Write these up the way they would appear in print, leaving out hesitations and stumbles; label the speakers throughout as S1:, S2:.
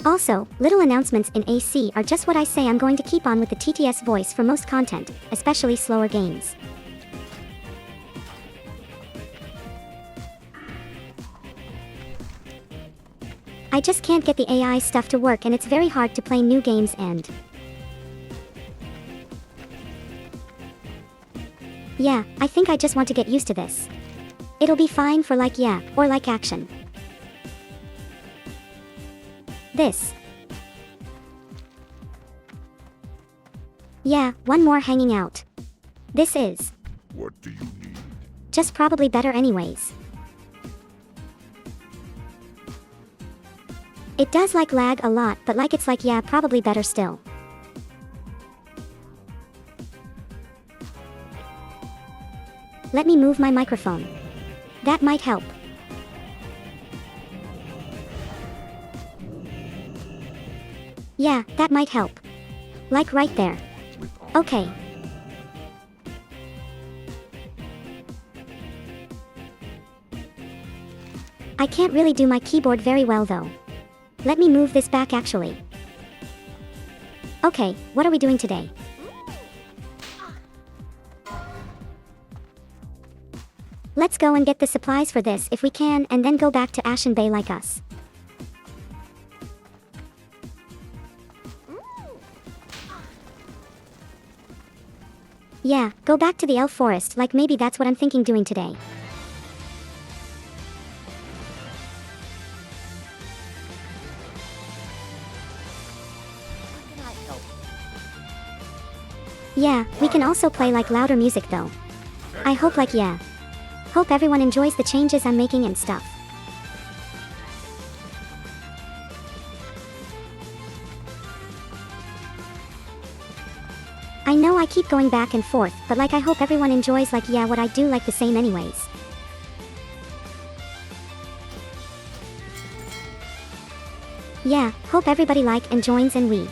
S1: Also, little announcements in AC are just what I say. I'm going to keep on with the TTS voice for most content, especially slower games. I just can't get the AI stuff to work, and it's very hard to play new games and... Yeah, I think I just want to get used to this. It'll be fine for like yeah, or like action. This. Yeah, one more hanging out. This is.
S2: What do you need?
S1: Just probably better anyways. It does like lag a lot, but like it's like yeah, probably better still. Let me move my microphone. That might help. Yeah, that might help. Like right there. Okay. I can't really do my keyboard very well though. Let me move this back actually. Okay, what are we doing today? Let's go and get the supplies for this if we can, and then go back to Ashen Bay like us. Yeah, go back to the elf forest, like maybe that's what I'm thinking doing today. Yeah, we can also play like louder music though. I hope like yeah. Hope everyone enjoys the changes I'm making and stuff. I know I keep going back and forth, but like I hope everyone enjoys like yeah what I do like the same anyways. Yeah, hope everybody like and joins and we.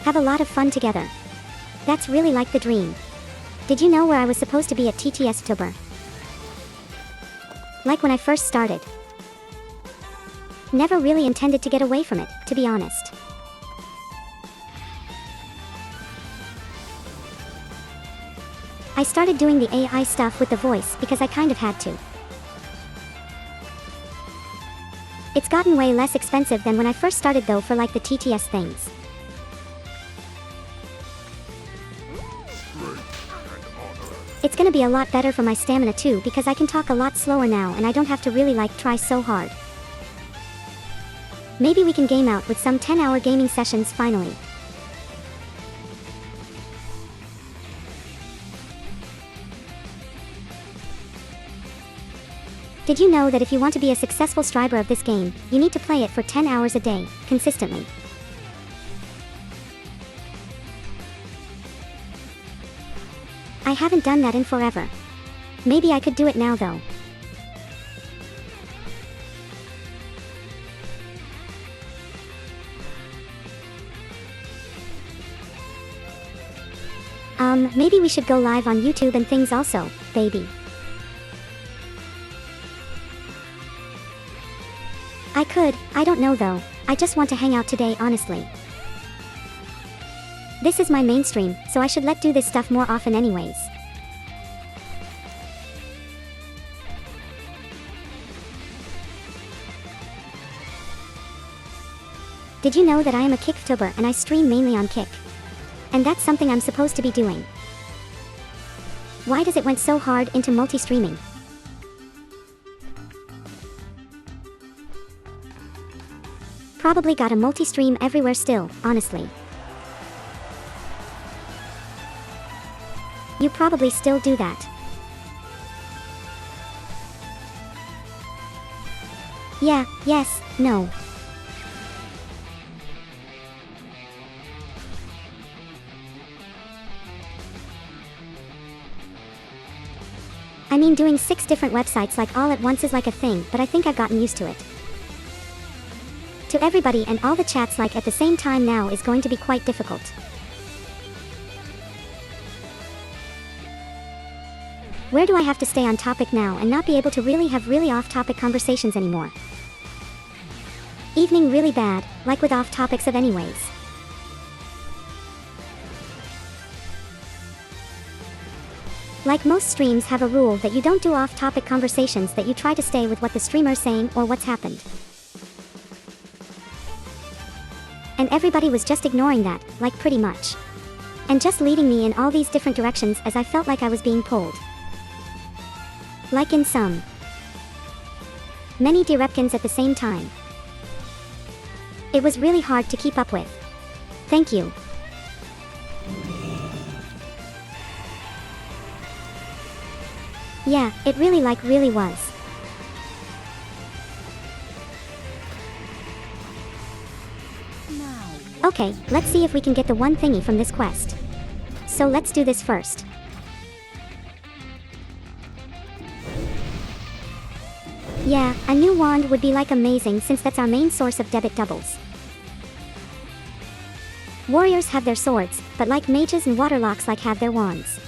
S1: Have a lot of fun together. That's really like the dream. Did you know where I was supposed to be at TTS Vtuber? Like when I first started. Never really intended to get away from it, to be honest. I started doing the AI stuff with the voice because I kind of had to. It's gotten way less expensive than when I first started though for like the TTS things. It's gonna be a lot better for my stamina too because I can talk a lot slower now and I don't have to really like try so hard. Maybe we can game out with some 10-hour gaming sessions finally. Did you know that if you want to be a successful striber of this game, you need to play it for 10 hours a day, consistently? I haven't done that in forever. Maybe I could do it now though. Maybe we should go live on YouTube and things also, baby. I could, I don't know though. I just want to hang out today honestly. This is my mainstream, so I should do this stuff more often anyways. Did you know that I am a Kick Vtuber and I stream mainly on Kick? And that's something I'm supposed to be doing. Why does it went so hard into multi-streaming? Probably got a multi-stream everywhere still, honestly. You probably still do that. Yeah, yes, no. I mean doing 6 different websites like all at once is like a thing, but I think I've gotten used to it. To everybody and all the chats like at the same time now is going to be quite difficult. Where do I have to stay on topic now and not be able to really have really off-topic conversations anymore? Evening really bad, like with off-topics of anyways. Like most streams have a rule that you don't do off-topic conversations, that you try to stay with what the streamer's saying or what's happened. And everybody was just ignoring that, like pretty much. And just leading me in all these different directions as I felt like I was being pulled. Like in some many directions at the same time. It was really hard to keep up with. Thank you. Yeah, it really was. Okay, let's see if we can get the one thingy from this quest. So let's do this first. Yeah, a new wand would be like amazing, since that's our main source of debit doubles. Warriors have their swords, but like mages and waterlocks like have their wands.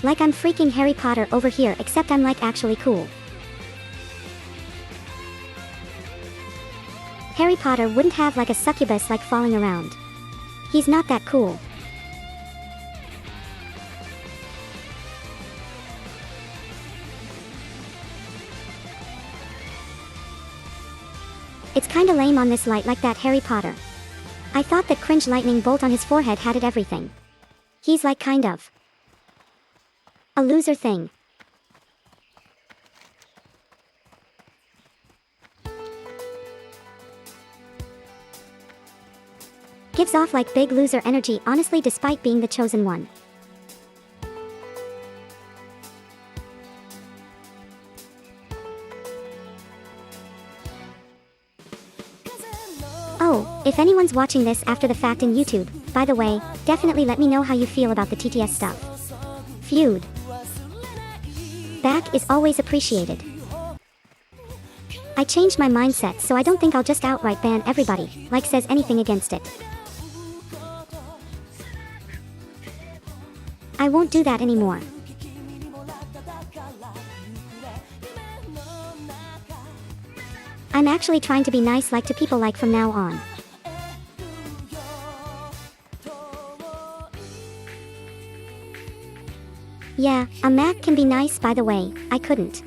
S1: Like I'm freaking Harry Potter over here, except I'm like actually cool. Harry Potter wouldn't have like a succubus like falling around. He's not that cool. It's kinda lame on this light like that Harry Potter. I thought that cringe lightning bolt on his forehead had it everything. He's like kind of a loser thing. Gives off like big loser energy, honestly, despite being the chosen one. Oh, if anyone's watching this after the fact in YouTube, by the way, definitely let me know how you feel about the TTS stuff. Feud back is always appreciated. I changed my mindset, so I don't think I'll just outright ban everybody, like says anything against it. I won't do that anymore. I'm actually trying to be nice like to people like from now on. Yeah, a Mac can be nice, by the way, I couldn't.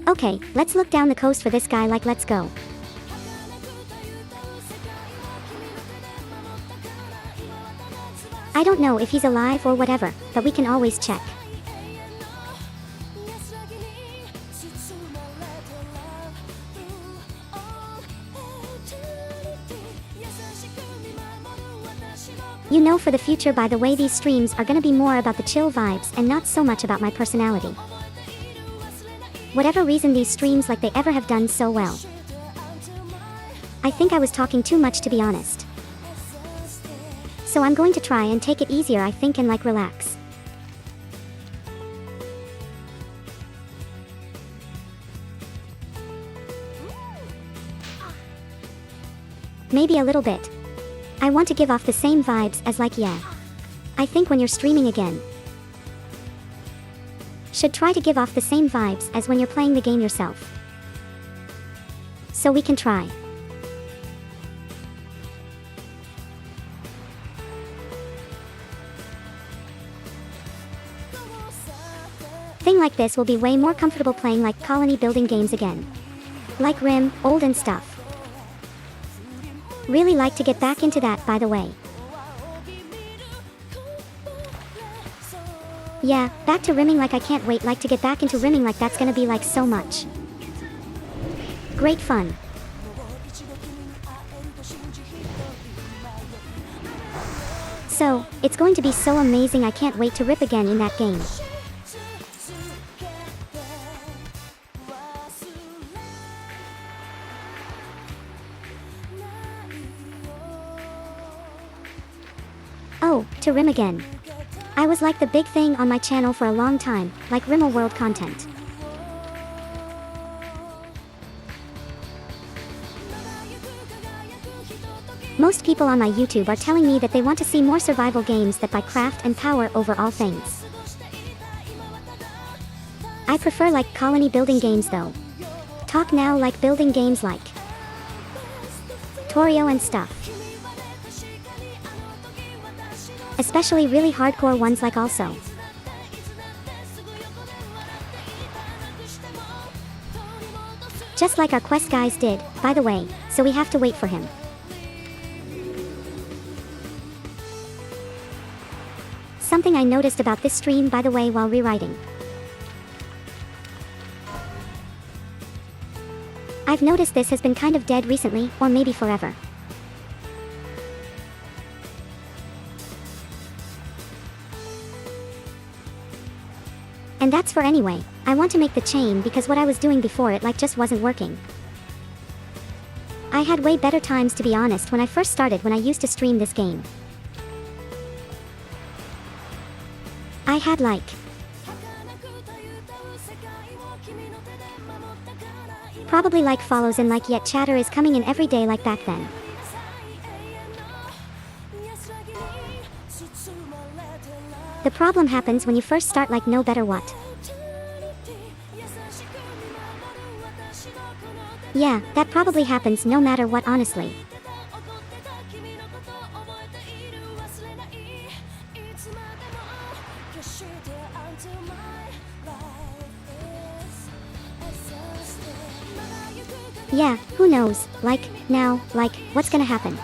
S1: Okay, let's look down the coast for this guy, like let's go. I don't know if he's alive or whatever, but we can always check. You know, for the future, by the way, these streams are gonna be more about the chill vibes and not so much about my personality. Whatever reason these streams like they ever have done so well. I think I was talking too much, to be honest. So I'm going to try and take it easier, I think, and like relax. Maybe a little bit. I want to give off the same vibes as like, yeah. I think when you're streaming again, should try to give off the same vibes as when you're playing the game yourself. So we can try. Thing like this will be way more comfortable playing like colony building games again. Like Rim, old and stuff. Really like to get back into that, by the way. Yeah, back to rimming, like I can't wait like to get back into rimming, like that's gonna be like so much great fun. So, it's going to be so amazing, I can't wait to rip again in that game. Oh, to rim again. I was like the big thing on my channel for a long time, like Rimmel World content. Most people on my YouTube are telling me that they want to see more survival games that buy craft and power over all things. I prefer like colony building games though. Talk now like building games like Torio and stuff. Especially really hardcore ones like also. Just like our quest guys did, by the way, so we have to wait for him. Something I noticed about this stream by the way while rewriting. I've noticed this has been kind of dead recently, or maybe forever. And that's for anyway. I want to make the chain because what I was doing before it like just wasn't working. I had way better times to be honest when I first started when I used to stream this game. I had like probably like follows and like yet chatter is coming in every day like back then. The problem happens when you first start like no better what. Yeah, that probably happens no matter what honestly. Yeah, who knows, like, now, like, what's gonna happen?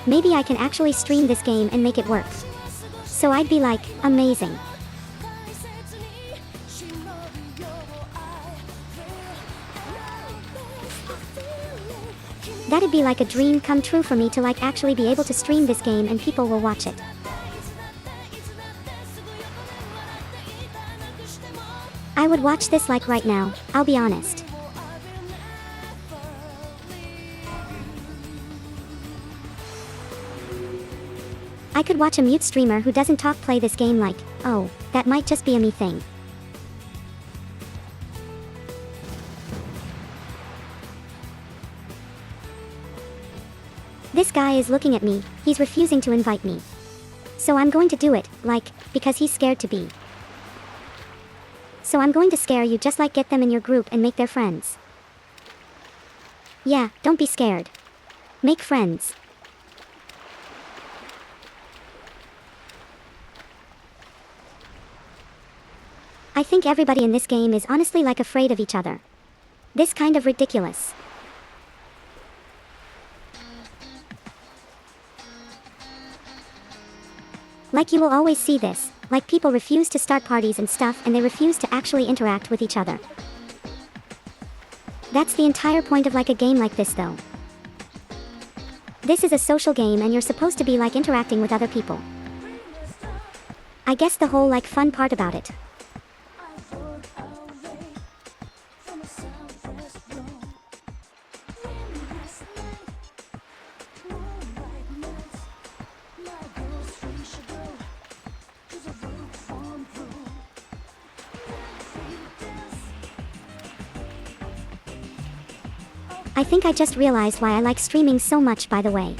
S1: Maybe I can actually stream this game and make it work. So I'd be like, amazing. That'd be like a dream come true for me to like actually be able to stream this game and people will watch it. I would watch this like right now, I'll be honest. I could watch a mute streamer who doesn't talk play this game like, oh, that might just be a me thing. This guy is looking at me, he's refusing to invite me. So I'm going to do it, like, because he's scared to be. So I'm going to scare you just like get them in your group and make their friends. Yeah, don't be scared. Make friends. I think everybody in this game is honestly like afraid of each other. This kind of ridiculous. Like you will always see this, like people refuse to start parties and stuff and they refuse to actually interact with each other. That's the entire point of like a game like this though. This is a social game and you're supposed to be like interacting with other people. I guess the whole like fun part about it. I think I just realized why I like streaming so much by the way.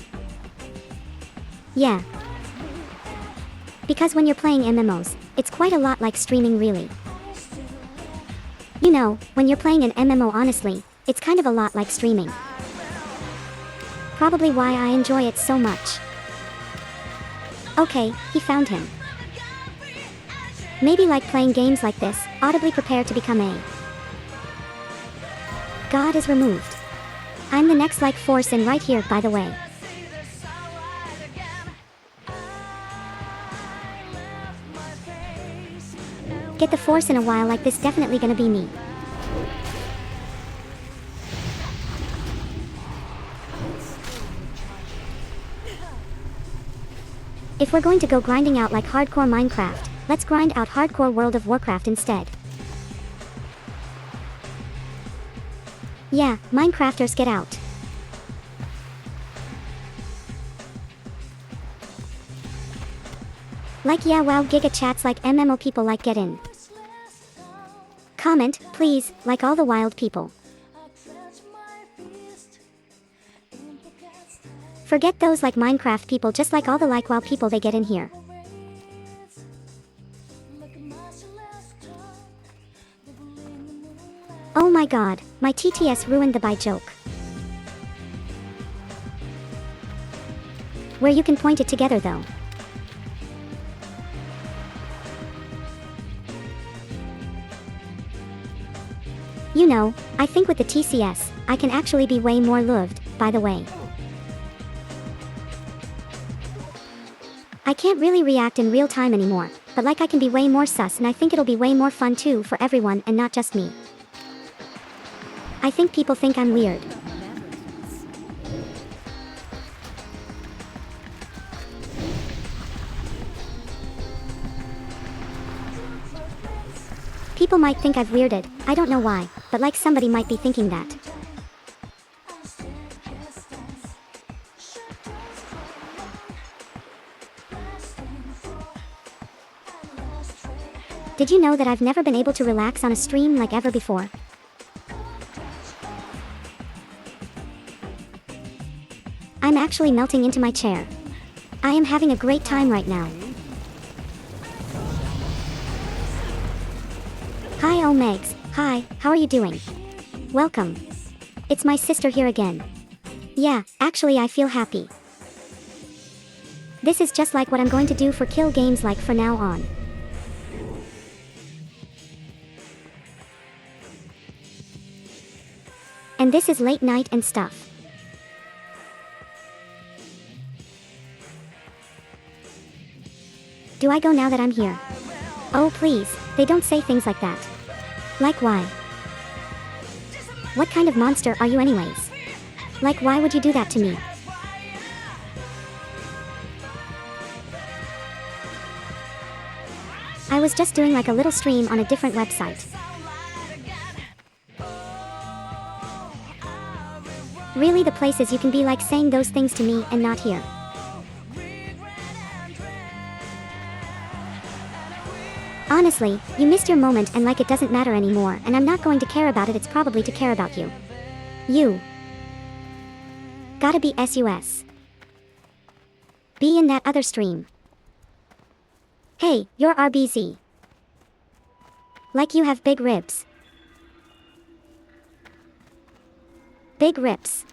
S1: Yeah. Because when you're playing MMOs, it's quite a lot like streaming really. You know, when you're playing an MMO honestly, it's kind of a lot like streaming. Probably why I enjoy it so much. Okay, he found him. Maybe like playing games like this, audibly prepare to become a god is removed. I'm the next like force in right here by the way. Get the force in a while like this definitely gonna be me. If we're going to go grinding out like hardcore Minecraft, let's grind out hardcore World of Warcraft instead. Yeah, Minecrafters get out. Like yeah wow giga chats like MMO people like get in. Comment, please, like all the wild people. Forget those like Minecraft people, just like all the like wow people they get in here. Oh my god, my TTS ruined the bye joke. Where you can point it together though. You know, I think with the TCS, I can actually be way more loved, by the way. I can't really react in real time anymore, but like I can be way more sus, and I think it'll be way more fun too for everyone and not just me. I think people think I'm weird. People might think I've weirded, I don't know why, but like somebody might be thinking that. Did you know that I've never been able to relax on a stream like ever before? I'm actually melting into my chair. I am having a great time right now. Hi Megs, hi, how are you doing? Welcome. It's my sister here again. Yeah, actually I feel happy. This is just like what I'm going to do for kill games like for now on. And this is late night and stuff. Do I go now that I'm here? Oh please, they don't say things like that. Like why? What kind of monster are you anyways? Like why would you do that to me? I was just doing like a little stream on a different website. Really, the places you can be like saying those things to me and not here. Honestly, you missed your moment and like it doesn't matter anymore, and I'm not going to care about it, it's probably to care about you. You. Gotta be sus. Be in that other stream. Hey, you're RBZ. Like you have big ribs. Big rips.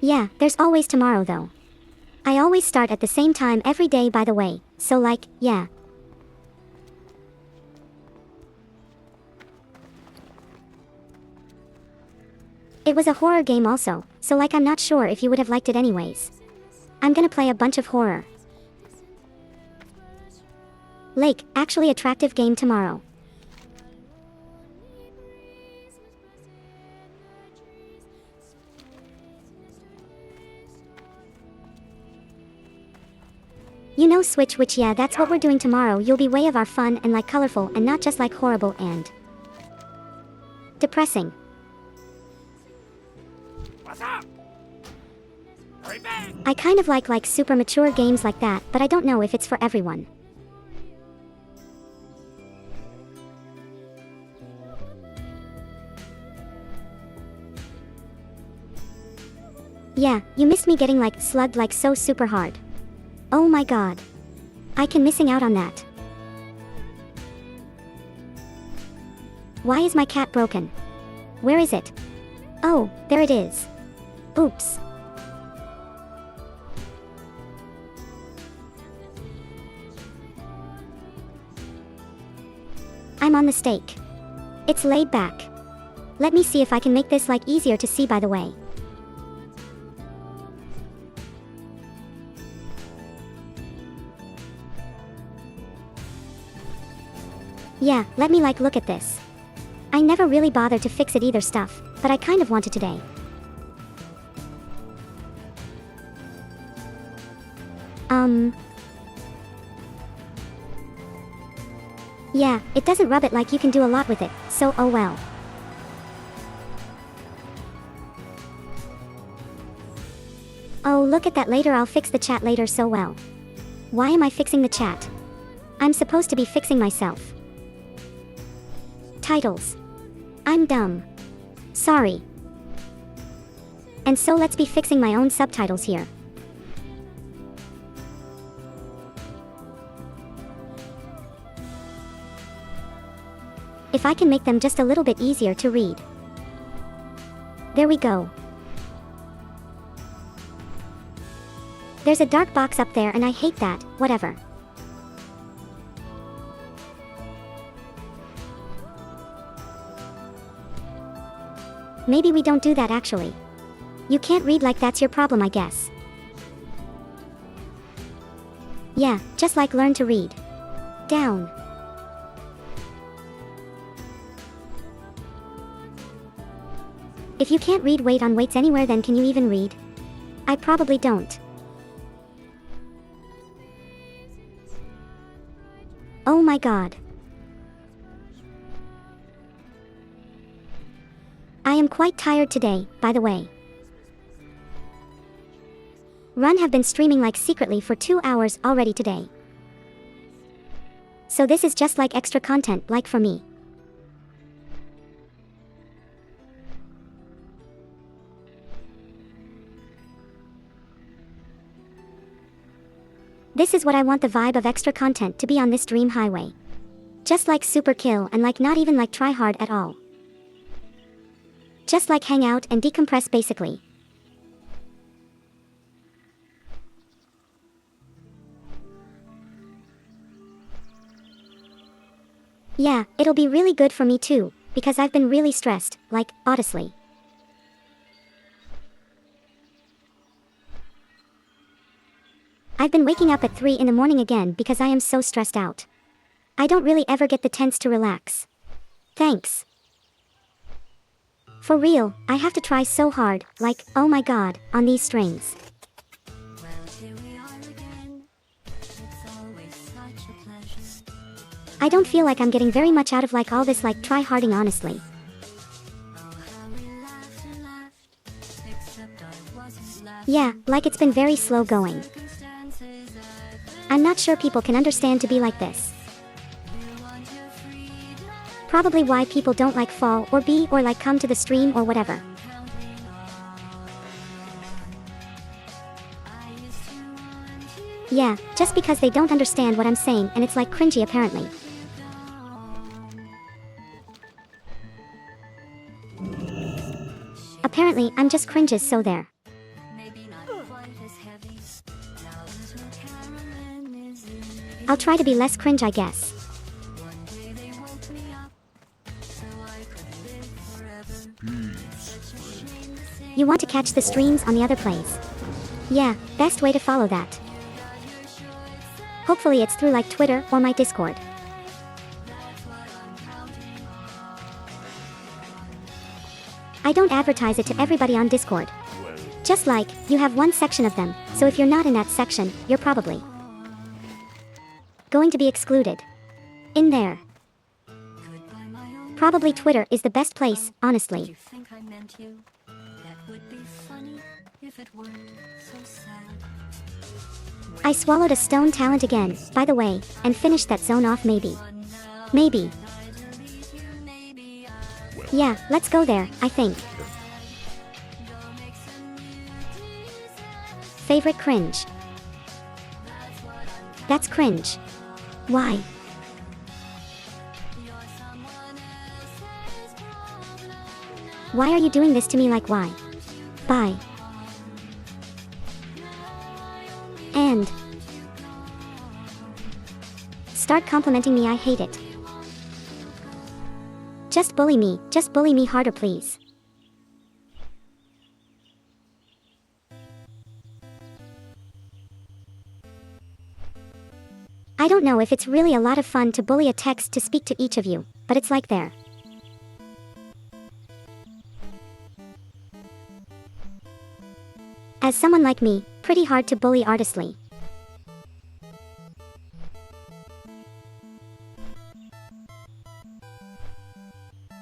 S1: Yeah, there's always tomorrow though. I always start at the same time every day by the way, so like, yeah. It was a horror game also, so like I'm not sure if you would have liked it anyways. I'm gonna play a bunch of horror. Lake, actually attractive game tomorrow. You know Switch, which yeah, that's what we're doing tomorrow. You'll be way of our fun and like colorful and not just like horrible and depressing.
S2: What's up? Hurry back.
S1: I kind of like super mature games like that, but I don't know if it's for everyone. Yeah, you missed me getting like slugged like so super hard. Oh my god. I can missing out on that. Why is my cat broken? Where is it? Oh, there it is. Oops. I'm on the stake. It's laid back. Let me see if I can make this like easier to see by the way. Yeah, let me like look at this. I never really bothered to fix it either stuff, but I kind of want to today. Yeah, it doesn't rub it like you can do a lot with it, so oh well. Oh, look at that, later I'll fix the chat later, so well. Why am I fixing the chat? I'm supposed to be fixing myself. Titles. I'm dumb. Sorry. And so let's be fixing my own subtitles here. If I can make them just a little bit easier to read. There we go. There's a dark box up there and I hate that, whatever. Maybe we don't do that actually. You can't read like that's your problem, I guess. Yeah, just like learn to read. Down. If you can't read weight on weights anywhere, then can you even read? I probably don't. Oh my god. I am quite tired today, by the way. Run have been streaming like secretly for 2 hours already today. So this is just like extra content, like for me. This is what I want the vibe of extra content to be on this dream highway. Just like super kill and like not even like try hard at all. Just like hang out and decompress basically. Yeah, it'll be really good for me too, because I've been really stressed, like, honestly. I've been waking up at 3 in the morning again because I am so stressed out. I don't really ever get the chance to relax. Thanks. For real, I have to try so hard, like, oh my god, on these strings. I don't feel like I'm getting very much out of like all this like try-harding honestly. Yeah, like it's been very slow going. I'm not sure people can understand to be like this. Probably why people don't like fall or be or like come to the stream or whatever. Yeah, just because they don't understand what I'm saying and it's like cringy apparently. Apparently, I'm just cringes, so there. I'll try to be less cringe, I guess. You want to catch the streams on the other plays? Yeah, best way to follow that. Hopefully it's through like Twitter or my Discord. I don't advertise it to everybody on Discord. Just like, you have one section of them, so if you're not in that section, you're probably going to be excluded. In there. Probably Twitter is the best place, honestly. I swallowed a stone talent again, by the way, and finished that zone off maybe. Maybe. Yeah, let's go there, I think. Favorite cringe. That's cringe. Why? Why are you doing this to me, like why? Bye. And start complimenting me, I hate it. Just bully me harder please. I don't know if it's really a lot of fun to bully a text to speak to each of you, but it's like there. As someone like me, pretty hard to bully artistly.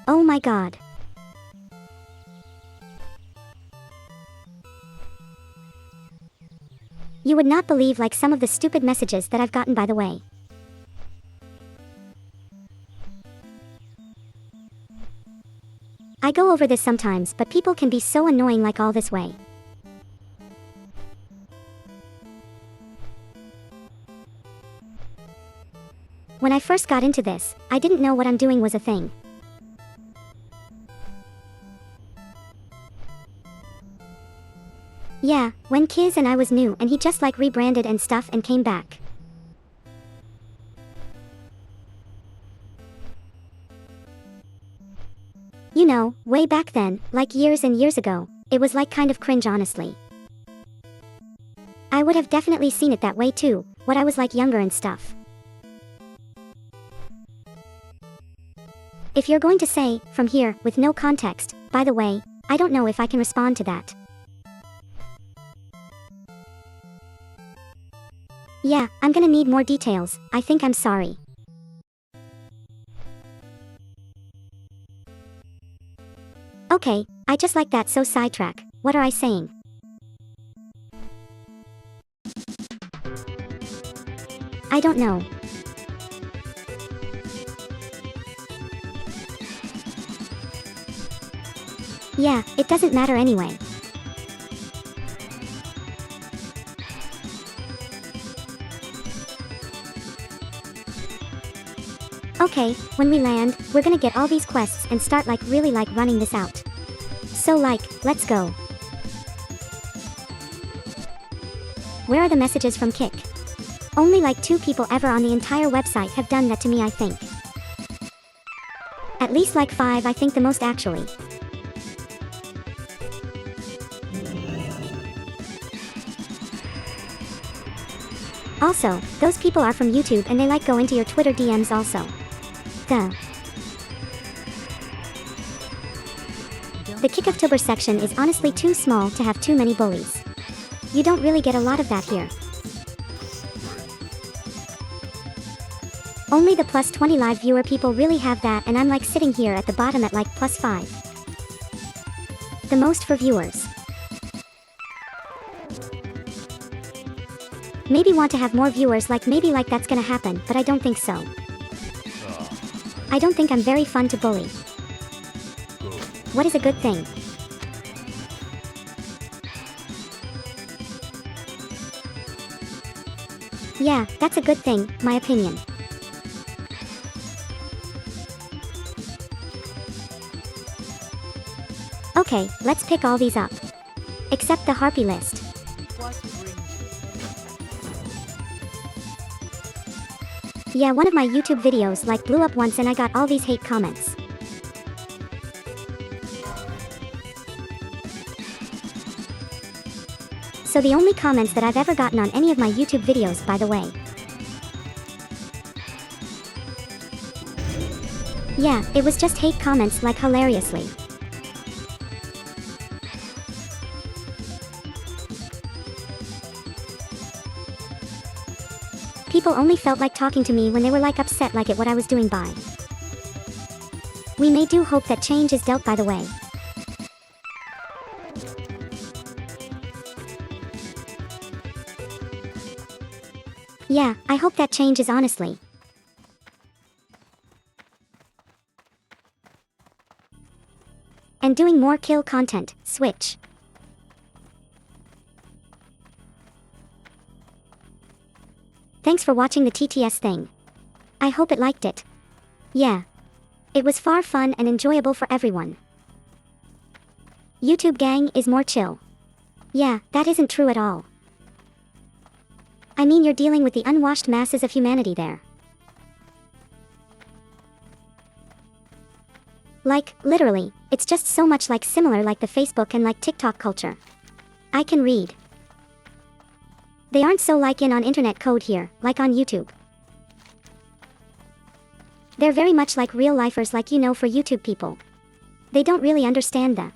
S1: Oh my god. You would not believe like some of the stupid messages that I've gotten, by the way. go over this sometimes, but people can be so annoying like all this way. When I first got into this, I didn't know what I'm doing was a thing. Yeah, when Kiz and I was new and he just like rebranded and stuff and came back. You know, way back then, like years and years ago, it was like kind of cringe honestly. I would have definitely seen it that way too, when I was like younger and stuff. If you're going to say, from here, with no context, by the way, I don't know if I can respond to that. Yeah, I'm gonna need more details, I think I'm sorry. Okay, I just like that, so sidetrack, what are I saying? I don't know. Yeah, it doesn't matter anyway. Okay, when we land, we're gonna get all these quests and start like really like running this out. So like, let's go. Where are the messages from Kick? Only like 2 people ever on the entire website have done that to me, I think. At least like 5, I think the most actually. Also, those people are from YouTube and they like go into your Twitter DMs also. Duh. The Kick of Vtuber section is honestly too small to have too many bullies. You don't really get a lot of that here. Only the plus 20 live viewer people really have that, and I'm like sitting here at the bottom at like plus 5. The most for viewers. Maybe want to have more viewers, like maybe like that's gonna happen, but I don't think so. I don't think I'm very fun to bully. What is a good thing? Yeah, that's a good thing, my opinion. Okay, let's pick all these up. Except the harpy list. Yeah, one of my YouTube videos like blew up once and I got all these hate comments. So the only comments that I've ever gotten on any of my YouTube videos, by the way. Yeah, it was just hate comments, like hilariously. People only felt like talking to me when they were like upset like at what I was doing by. We may do hope that change is dealt, by the way. Yeah, I hope that change is honestly. And doing more kill content, switch. Thanks for watching the TTS thing. I hope it liked it. Yeah. It was far fun and enjoyable for everyone. YouTube gang is more chill. Yeah, that isn't true at all. I mean, you're dealing with the unwashed masses of humanity there. Like, literally, it's just so much like similar like the Facebook and like TikTok culture. I can read. They aren't so like in on internet code here, like on YouTube. They're very much like real lifers, like, you know, for YouTube people. They don't really understand the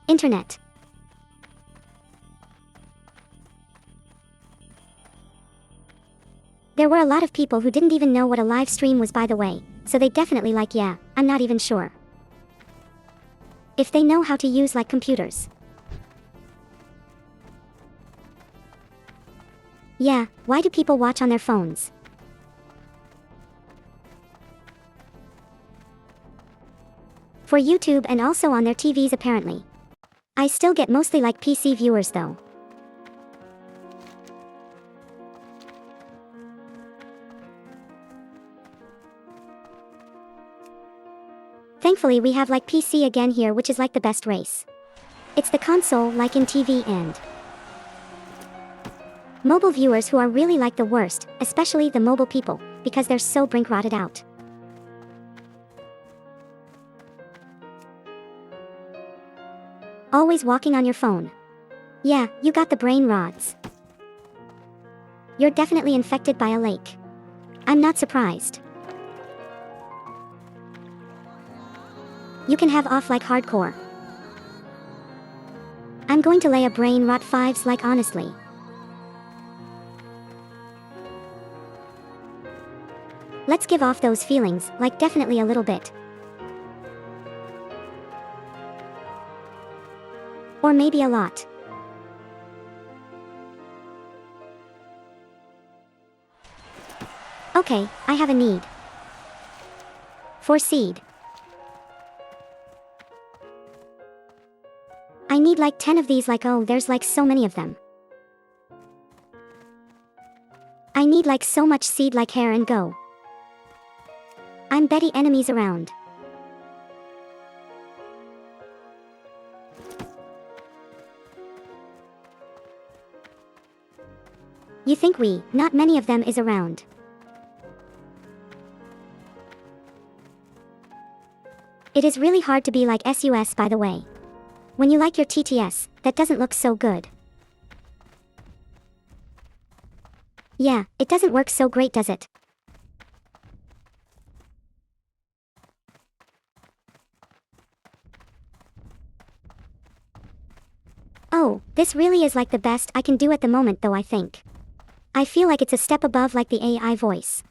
S1: internet. There were a lot of people who didn't even know what a live stream was, by the way, so they definitely like, yeah, I'm not even sure if they know how to use like computers. Yeah, why do people watch on their phones? For YouTube and also on their TVs apparently. I still get mostly like PC viewers though. Thankfully we have like PC again here, which is like the best race. It's the console like in TV and mobile viewers who are really like the worst, especially the mobile people, because they're so brink rotted out. Always walking on your phone. Yeah, you got the brain rods. You're definitely infected by a lake. I'm not surprised. You can have off like hardcore. I'm going to lay a brain rot 5s like honestly. Let's give off those feelings, like definitely a little bit. Or maybe a lot. Okay, I have a need. For seed. I need like 10 of these, like, oh, there's like so many of them. I need like so much seed, like hair and go. I'm betting enemies around. You think not many of them is around. It is really hard to be like SUS, by the way. When you like your TTS, that doesn't look so good. Yeah, it doesn't work so great, does it? Oh, this really is like the best I can do at the moment though, I think. I feel like it's a step above like the AI voice.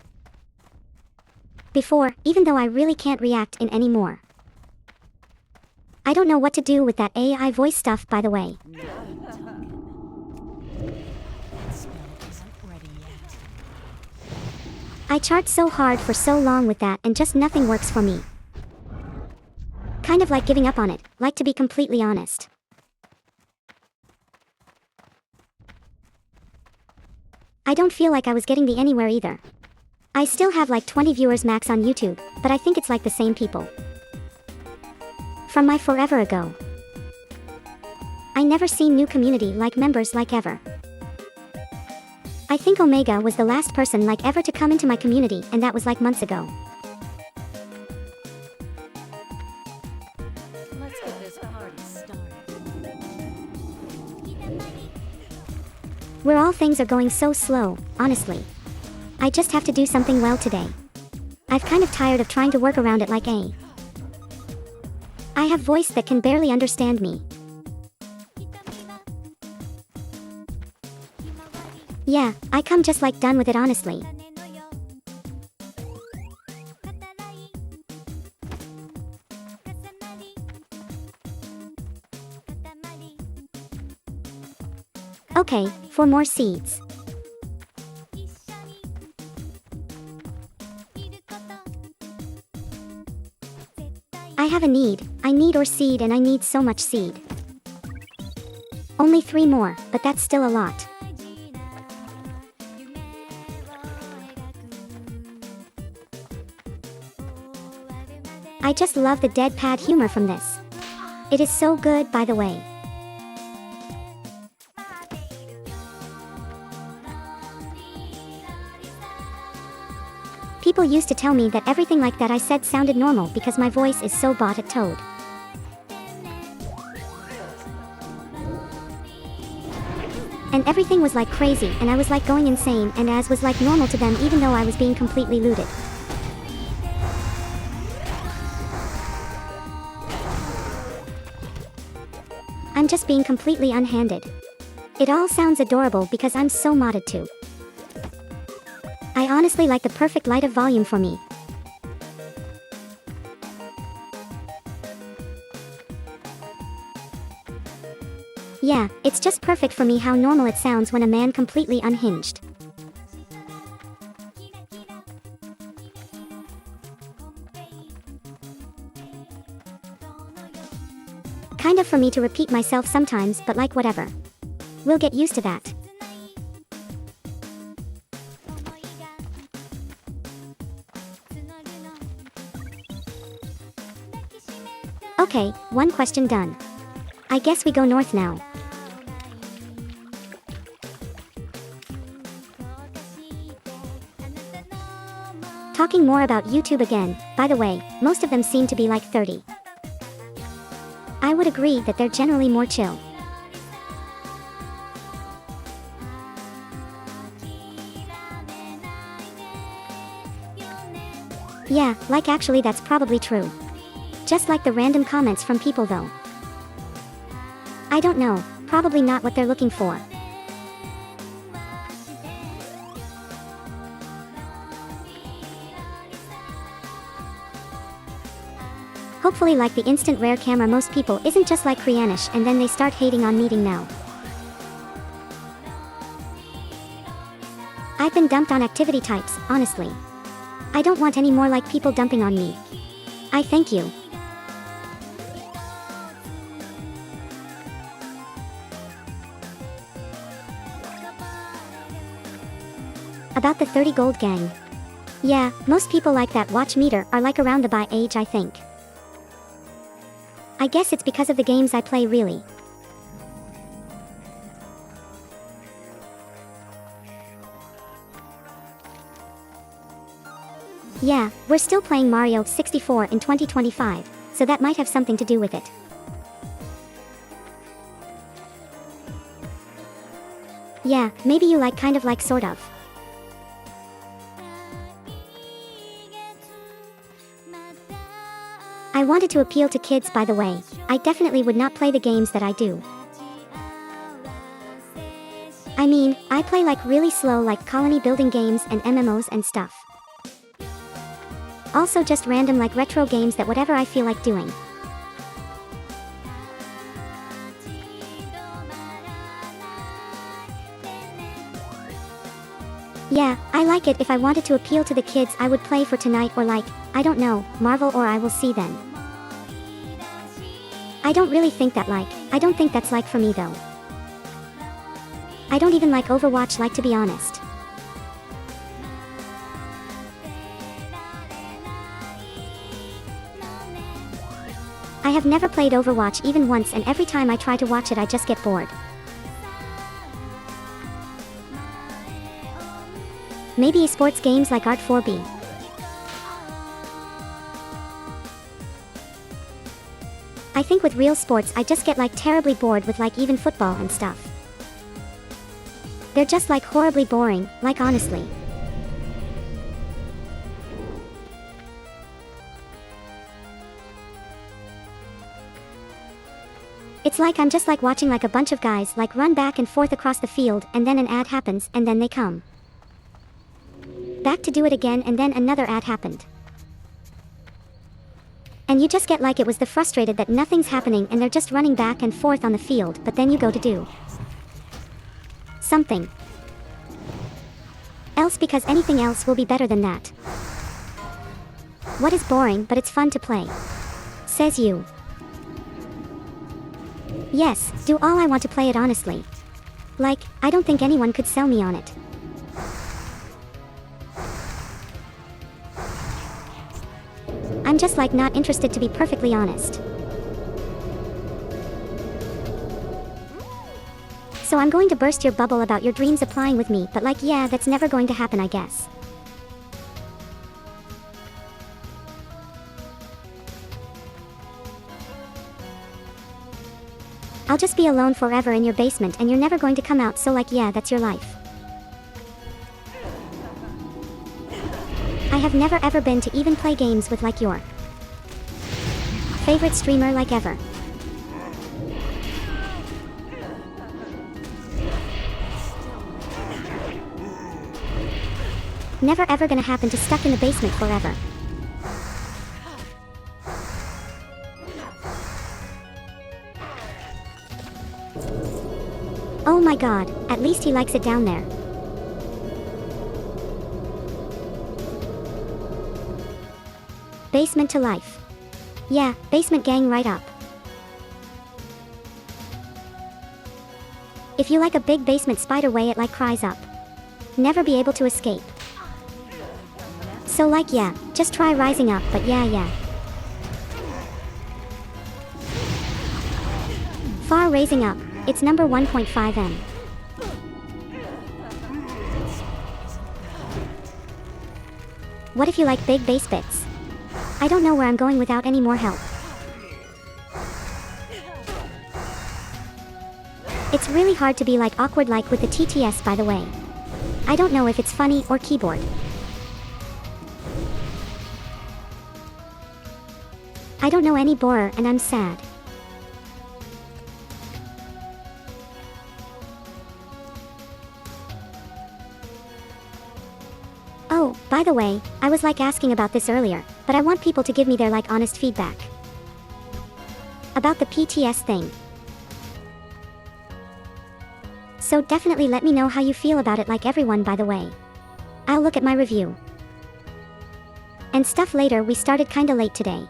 S1: Before, even though I really can't react in anymore. I don't know what to do with that AI voice stuff, by the way. I chart so hard for so long with that and just nothing works for me. Kind of like giving up on it, like to be completely honest. I don't feel like I was getting anywhere either. I still have like 20 viewers max on YouTube, but I think it's like the same people. From my forever ago. I never seen new community like members like ever. I think Omega was the last person like ever to come into my community, and that was like months ago.
S3: Let's get this party started.
S1: Where all things are going so slow, honestly. I just have to do something well today. I've kind of tired of trying to work around it like a. I have voice that can barely understand me. Yeah, I come just like done with it honestly. Okay, for more seeds. I have a need, I need or seed, and I need so much seed. Only 3 more, but that's still a lot. I just love the dead pad humor from this. It is so good, by the way. People used to tell me that everything like that I said sounded normal because my voice is so bought at Toad. And everything was like crazy, and I was like going insane, and as was like normal to them even though I was being completely looted. I'm just being completely unhanded. It all sounds adorable because I'm so modded too. I honestly like the perfect light of volume for me. Yeah, it's just perfect for me how normal it sounds when a man completely unhinged. for me to repeat myself sometimes, but like whatever. We'll get used to that. Okay, one question done. I guess we go north now. Talking more about YouTube again, by the way, most of them seem to be like 30. I would agree that they're generally more chill. Yeah, like actually that's probably true. Just like the random comments from people though. I don't know, probably not what they're looking for. Hopefully like the instant rare camera most people isn't just like Krianish and then they start hating on meeting now. I've been dumped on activity types, honestly. I don't want any more like people dumping on me. I thank you. About the 30 gold gang. Yeah, most people like that watch meter are like around the by age I think. I guess it's because of the games I play really. Yeah, we're still playing Mario 64 in 2025, so that might have something to do with it. Yeah, maybe you like kind of like sort of. I wanted to appeal to kids by the way, I definitely would not play the games that I do. I mean, I play like really slow like colony building games and MMOs and stuff. Also just random like retro games that whatever I feel like doing. Yeah, I like it. If I wanted to appeal to the kids I would play for tonight or like, I don't know, Marvel or I will see then. I don't really think that like, I don't think that's like for me though. I don't even like Overwatch like to be honest. I have never played Overwatch even once and every time I try to watch it I just get bored. Maybe esports games like Art 4B. I think with real sports I just get like terribly bored with like even football and stuff. They're just like horribly boring, like honestly. It's like I'm just like watching like a bunch of guys like run back and forth across the field and then an ad happens and then they come back to do it again and then another ad happened. And you just get like it was the frustrated that nothing's happening and they're just running back and forth on the field, but then you go to do something else because anything else will be better than that. What is boring but it's fun to play? Says you. Yes, do all I want to play it honestly. Like, I don't think anyone could sell me on it. I'm just like not interested to be perfectly honest. So I'm going to burst your bubble about your dreams applying with me, but like yeah, that's never going to happen I guess. I'll just be alone forever in your basement and you're never going to come out, so like yeah, that's your life. I have never ever been to even play games with like your favorite streamer like ever. Never ever gonna happen to stuck in the basement forever. Oh my god, at least he likes it down there. Basement to life. Yeah, basement gang right up. If you like a big basement spider way it like cries up. Never be able to escape. So like yeah, just try rising up, but yeah. Far raising up, it's number 1.5M. What if you like big bass bits? I don't know where I'm going without any more help. It's really hard to be like awkward like with the TTS by the way. I don't know if it's funny or keyboard. I don't know any borer and I'm sad. Oh, by the way, I was like asking about this earlier, but I want people to give me their like honest feedback. About the PTS thing. So definitely let me know how you feel about it like everyone by the way. I'll look at my review. And stuff later. We started kinda late today.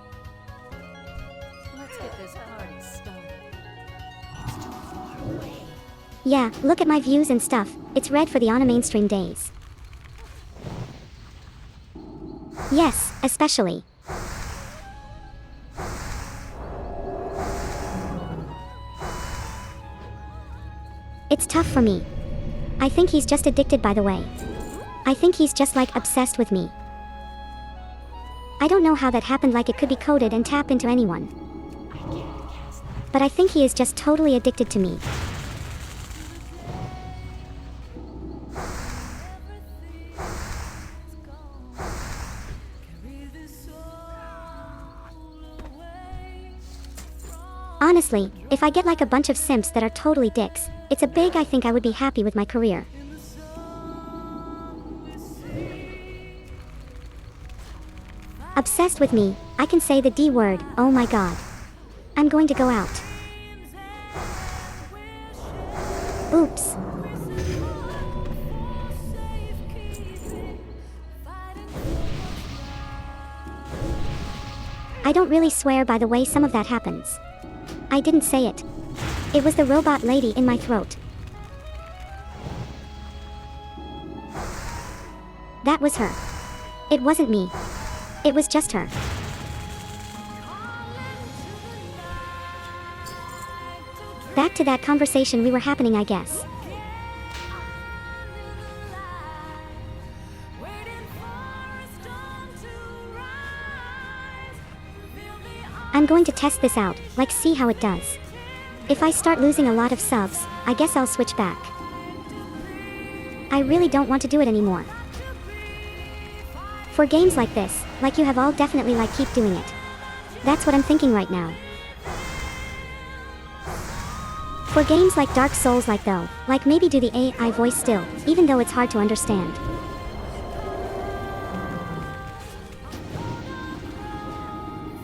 S3: Let's get this party started. It's too far away.
S1: Yeah, look at my views and stuff. It's red for the on a mainstream days. Yes, especially. It's tough for me. I think he's just addicted by the way. I think he's just like obsessed with me. I don't know how that happened like it could be coded and tap into anyone. But I think he is just totally addicted to me. Honestly, if I get like a bunch of simps that are totally dicks, it's a big I think I would be happy with my career. Obsessed with me, I can say the D word, oh my god. I'm going to go out. Oops. I don't really swear by the way some of that happens. I didn't say it. It was the robot lady in my throat. That was her. It wasn't me. It was just her. Back to that conversation we were happening, I guess. I'm going to test this out, like see how it does. If I start losing a lot of subs, I guess I'll switch back. I really don't want to do it anymore. For games like this, like you have all definitely like keep doing it. That's what I'm thinking right now. For games like Dark Souls like though, like maybe do the AI voice still, even though it's hard to understand.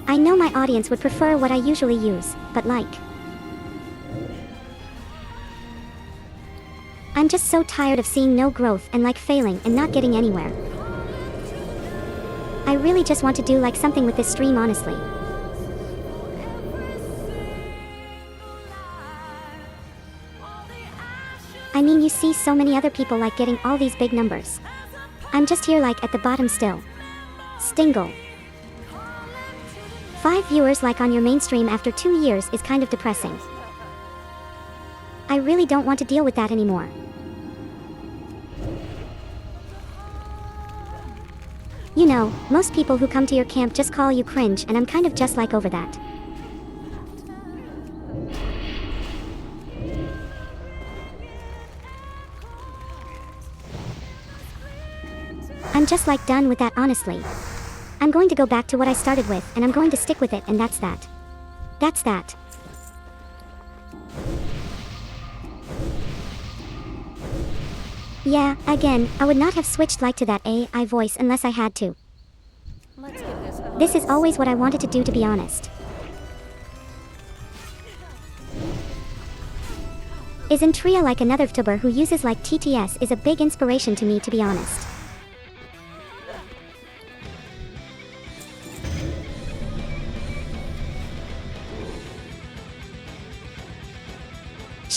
S1: I know my audience would prefer what I usually use, but like... I'm just so tired of seeing no growth and like failing and not getting anywhere. I really just want to do like something with this stream honestly. I mean you see so many other people like getting all these big numbers. I'm just here like at the bottom still. Stingle. 5 viewers like on your mainstream after 2 years is kind of depressing. I really don't want to deal with that anymore. You know, most people who come to your camp just call you cringe and I'm kind of just like over that. I'm just like done with that honestly. I'm going to go back to what I started with and I'm going to stick with it and that's that. That's that. Yeah, again, I would not have switched like to that AI voice unless I had to.
S3: Let's get
S1: This is always what I wanted to do to be honest. Isn't Tria like another Vtuber who uses like TTS is a big inspiration to me to be honest.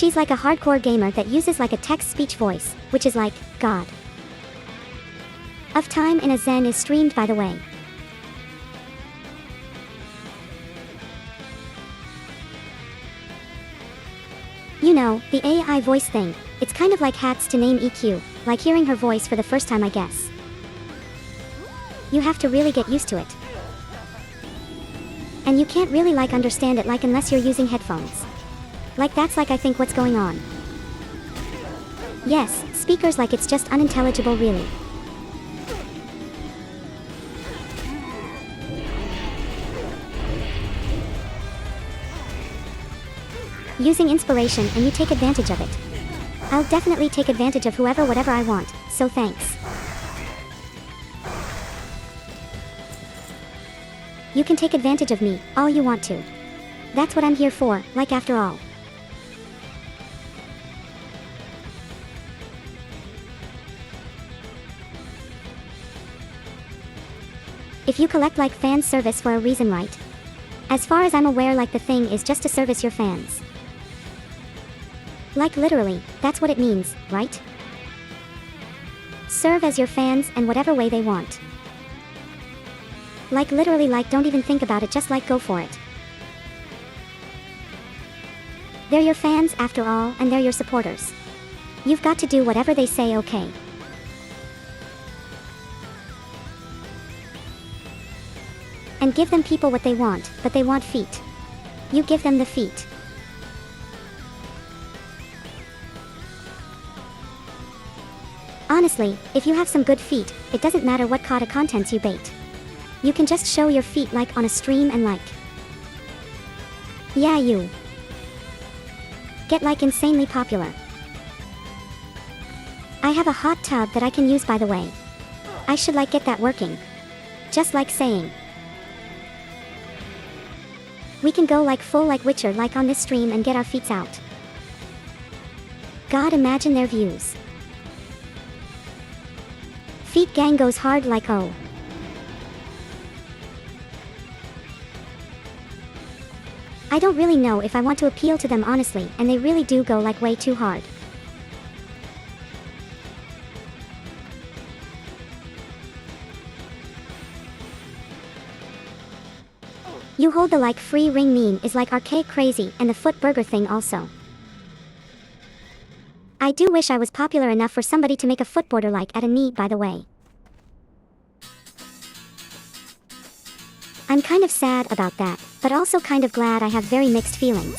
S1: She's like a hardcore gamer that uses like a text-speech voice, which is like, God. Of Time in a Zen is streamed, by the way. You know, the AI voice thing. It's kind of like hacks to name EQ, like hearing her voice for the first time, I guess. You have to really get used to it. And you can't really like understand it like unless you're using headphones. Like that's like I think what's going on. Yes, speakers like it's just unintelligible really. Using inspiration and you take advantage of it. I'll definitely take advantage of whoever whatever I want, so thanks. You can take advantage of me, all you want to. That's what I'm here for, like after all. If you collect like fan service for a reason, right? As far as I'm aware, like the thing is just to service your fans. Like literally, that's what it means, right? Serve as your fans in whatever way they want. Like literally, like don't even think about it, just like go for it. They're your fans after all, and they're your supporters. You've got to do whatever they say, okay? And give them people what they want, but they want feet. You give them the feet. Honestly, if you have some good feet, it doesn't matter what kind of contents you bait. You can just show your feet like on a stream and like. Yeah, you get like insanely popular. I have a hot tub that I can use, by the way. I should like get that working. Just like saying. We can go like full like Witcher like on this stream and get our feets out. God, imagine their views. Feet gang goes hard like oh. I don't really know if I want to appeal to them honestly, and they really do go like way too hard. You hold the like free ring meme is like archaic crazy, and the foot burger thing also. I do wish I was popular enough for somebody to make a footboarder like at a knee, by the way. I'm kind of sad about that, but also kind of glad. I have very mixed feelings.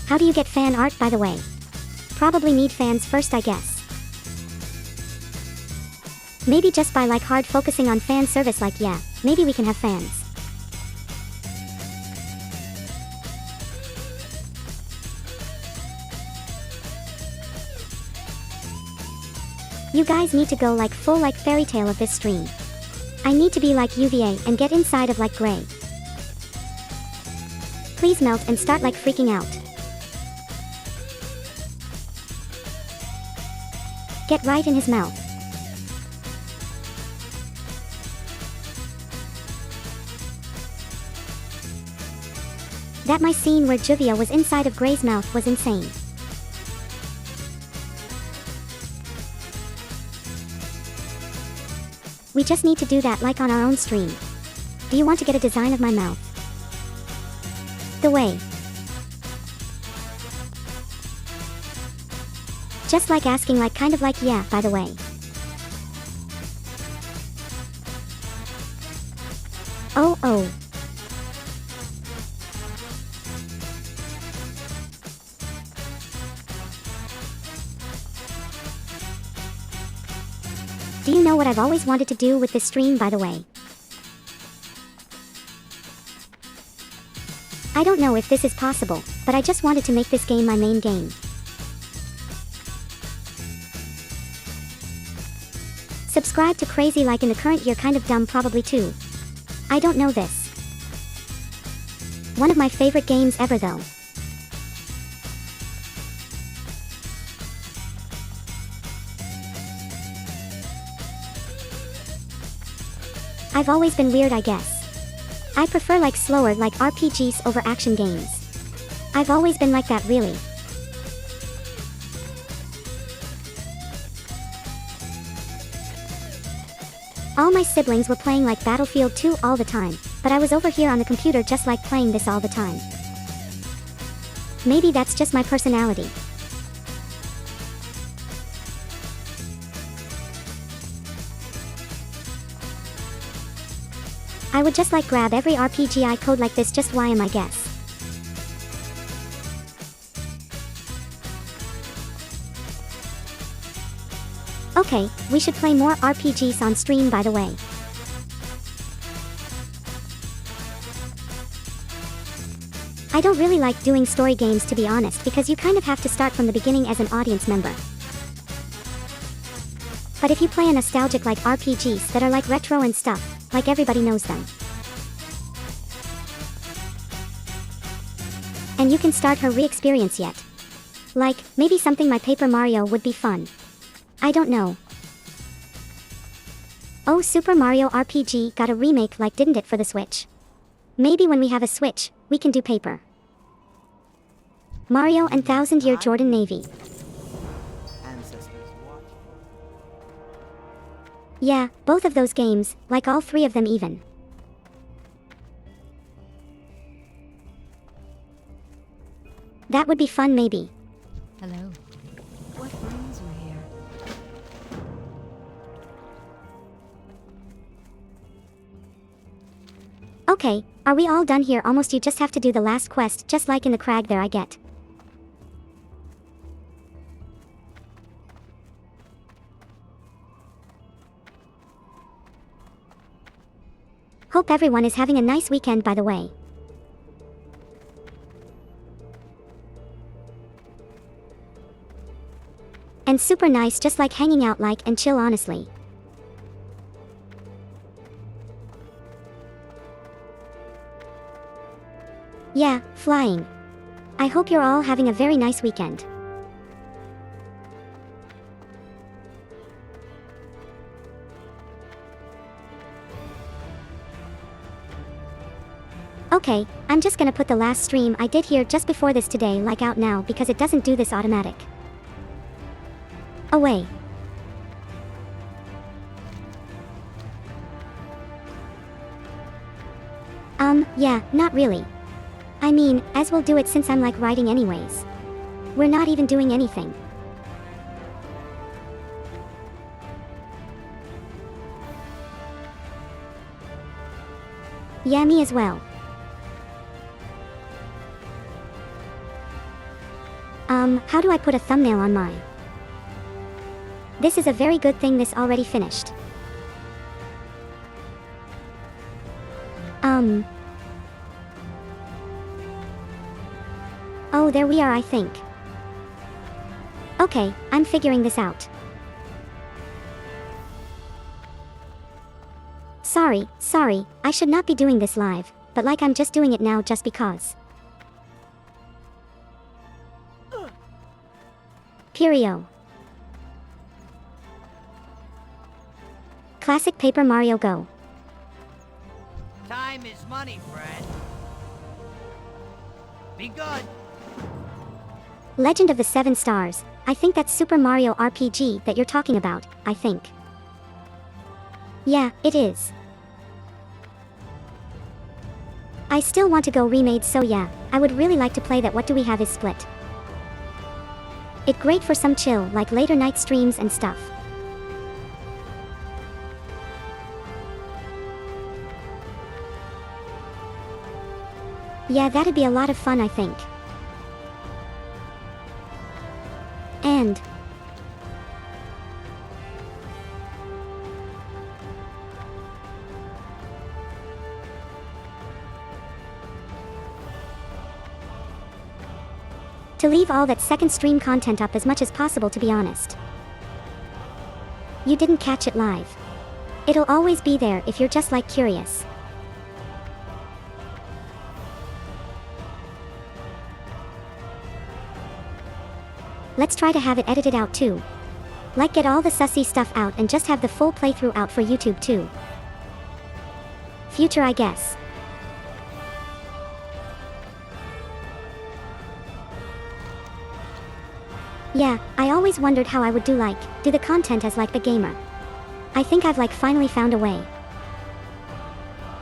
S1: How do you get fan art, by the way? Probably need fans first, I guess. Maybe just by like hard focusing on fan service, like yeah, maybe we can have fans. You guys need to go like full like fairy tale of this stream. I need to be like UVA and get inside of like gray. Please melt and start like freaking out. Get right in his mouth. That my scene where Juvia was inside of Gray's mouth was insane. We just need to do that like on our own stream. Do you want to get a design of my mouth? The way. Just like asking like kind of like yeah, by the way. Oh. Do you know what I've always wanted to do with this stream, by the way? I don't know if this is possible, but I just wanted to make this game my main game. Subscribe to Crazy like in the current year, kind of dumb probably too. I don't know this. One of my favorite games ever though. I've always been weird, I guess. I prefer like slower like RPGs over action games. I've always been like that, really. All my siblings were playing like Battlefield 2 all the time, but I was over here on the computer just like playing this all the time. Maybe that's just my personality. I would just like grab every RPG I code like this, just why am I guess. Okay, we should play more RPGs on stream, by the way. I don't really like doing story games, to be honest, because you kind of have to start from the beginning as an audience member. But if you play a nostalgic like RPGs that are like retro and stuff, like everybody knows them. And you can start her re-experience yet. Like, maybe something my Paper Mario would be fun. I don't know. Oh, Super Mario RPG got a remake, like, didn't it, for the Switch? Maybe when we have a Switch, we can do Paper Mario and Thousand Year Jordan Navy. Yeah, both of those games, like all three of them even. That would be fun, maybe.
S3: Hello. What brings you here?
S1: Okay, are we all done here? Almost. You just have to do the last quest, just like in the crag there, I get. Hope everyone is having a nice weekend, by the way. And super nice, just like hanging out like and chill, honestly. Yeah, flying. I hope you're all having a very nice weekend. Okay, I'm just gonna put the last stream I did here just before this today like out now because it doesn't do this automatic. Away. Yeah, not really. I mean, as we'll do it since I'm like writing anyways. We're not even doing anything. Yeah, me as well. How do I put a thumbnail on mine? This is a very good thing this already finished. Oh, there we are, I think. Okay, I'm figuring this out. Sorry, I should not be doing this live, but like I'm just doing it now just because. Perio. Classic Paper Mario Go.
S2: Time is money, friend. Be good.
S1: Legend of the Seven Stars. I think that's Super Mario RPG that you're talking about, I think. Yeah, it is. I still want to go remade, so yeah, I would really like to play that. What do we have is split. It great for some chill, like later night streams and stuff. Yeah, that'd be a lot of fun, I think. And to leave all that second stream content up as much as possible, to be honest. You didn't catch it live. It'll always be there if you're just like curious. Let's try to have it edited out too. Like get all the sussy stuff out and just have the full playthrough out for YouTube too. Future, I guess. Yeah, I always wondered how I would do the content as the gamer. I think I've finally found a way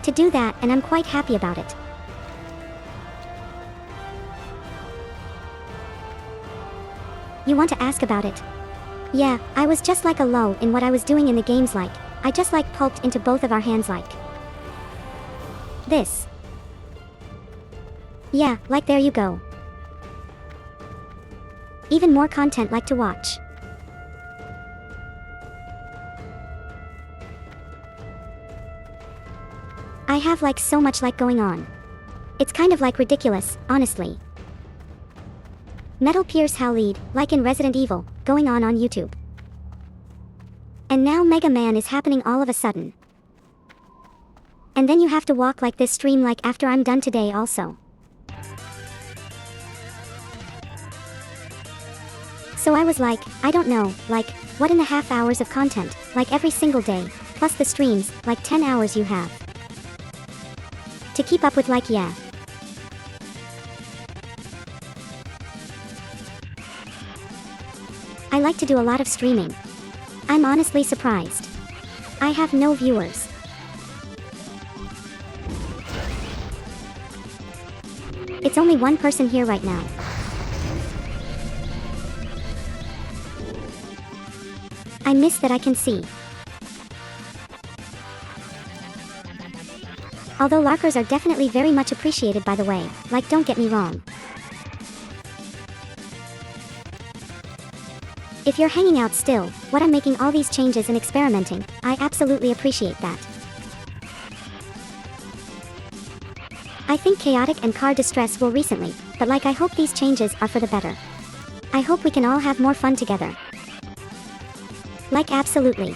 S1: to do that, and I'm quite happy about it. You want to ask about it? Yeah, I was just a lull in what I was doing in the games I just pulped into both of our hands this. Yeah, there you go. Even more content to watch. I have so much going on. It's kind of ridiculous, honestly. Metal Pierce Hal lead, in Resident Evil, going on YouTube. And now Mega Man is happening all of a sudden. And then you have to walk this stream after I'm done today also. So I was I don't know, what in the half hours of content, every single day, plus the streams, 10 hours you have to keep up with yeah. I like to do a lot of streaming. I'm honestly surprised. I have no viewers. It's only one person here right now. I miss that I can see. Although larkers are definitely very much appreciated, by the way, don't get me wrong. If you're hanging out still, what I'm making all these changes and experimenting, I absolutely appreciate that. I think Chaotic and Car Distress will recently, but I hope these changes are for the better. I hope we can all have more fun together. Absolutely.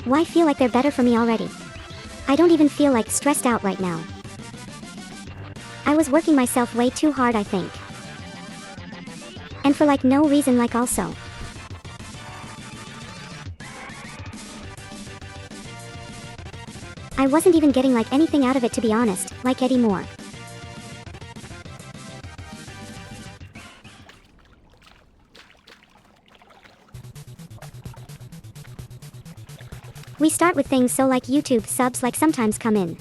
S1: Why feel they're better for me already? I don't even feel stressed out right now. I was working myself way too hard, I think. And for no reason also. I wasn't even getting anything out of it, to be honest, Eddie Moore. We start with things so YouTube subs sometimes come in.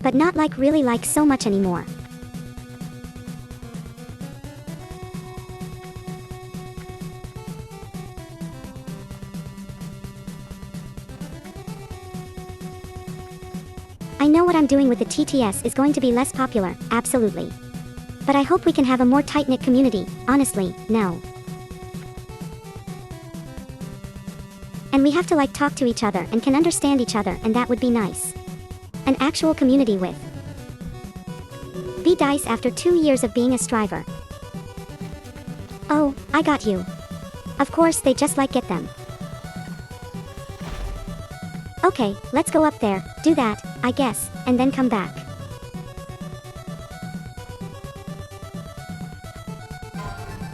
S1: But not really so much anymore. I know what I'm doing with the TTS is going to be less popular, absolutely. But I hope we can have a more tight-knit community, honestly, no. And we have to talk to each other and can understand each other, and that would be nice. An actual community with B-Dice after 2 years of being a striver. Oh, I got you. Of course they just get them. Okay, let's go up there, do that, I guess, and then come back.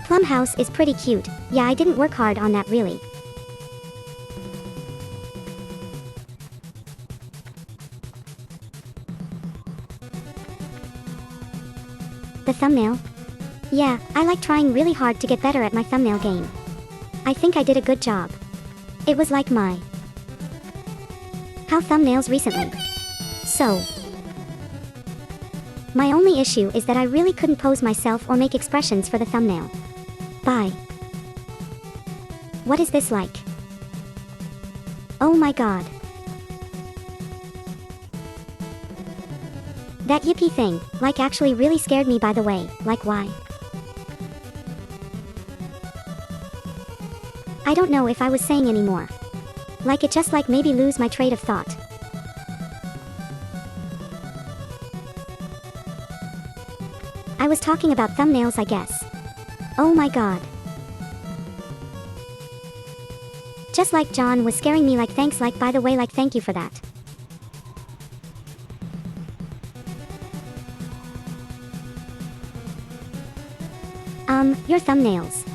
S1: Plum House is pretty cute. Yeah, I didn't work hard on that really. The thumbnail? Yeah, I like trying really hard to get better at my thumbnail game. I think I did a good job. It was my how thumbnails recently. So, my only issue is that I really couldn't pose myself or make expressions for the thumbnail. Bye. What is this like? Oh my god. That yippee thing, actually really scared me, by the way, why? I don't know if I was saying anymore. It just maybe lose my train of thought. I was talking about thumbnails, I guess. Oh my god. Just John was scaring me, thanks, by the way, thank you for that. Your thumbnails.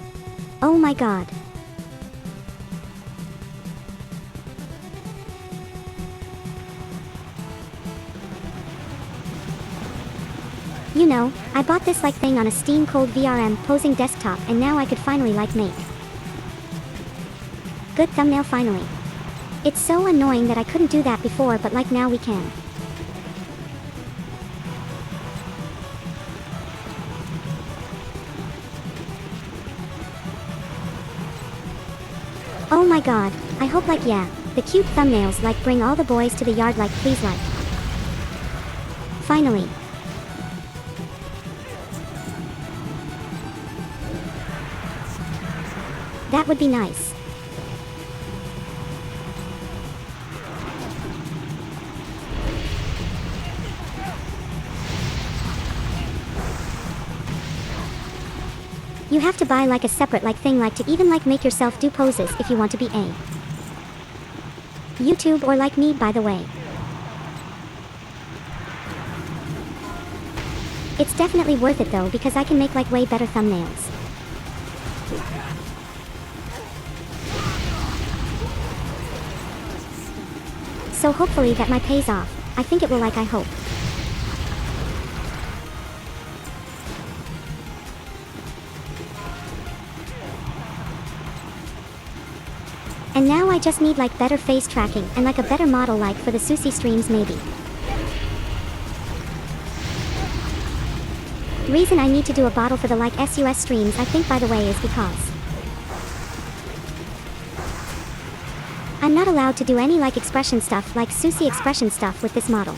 S1: Oh my god. You know, I bought this like thing on a Steam Cold VRM posing desktop and now I could finally like make good thumbnail finally. It's so annoying that I couldn't do that before, but like now we can. Oh my god, I hope like yeah, the cute thumbnails like bring all the boys to the yard like please like. Finally. That would be nice. You have to buy like a separate like thing like to even like make yourself do poses if you want to be a YouTube or like me, by the way. It's definitely worth it though because I can make like way better thumbnails. So hopefully that my pays off. I think it will like I hope. And now I just need like better face tracking and like a better model like for the Sushi streams maybe. Reason I need to do a bottle for the like SUS streams I think by the way is because I'm not allowed to do any like expression stuff like Sushi expression stuff with this model.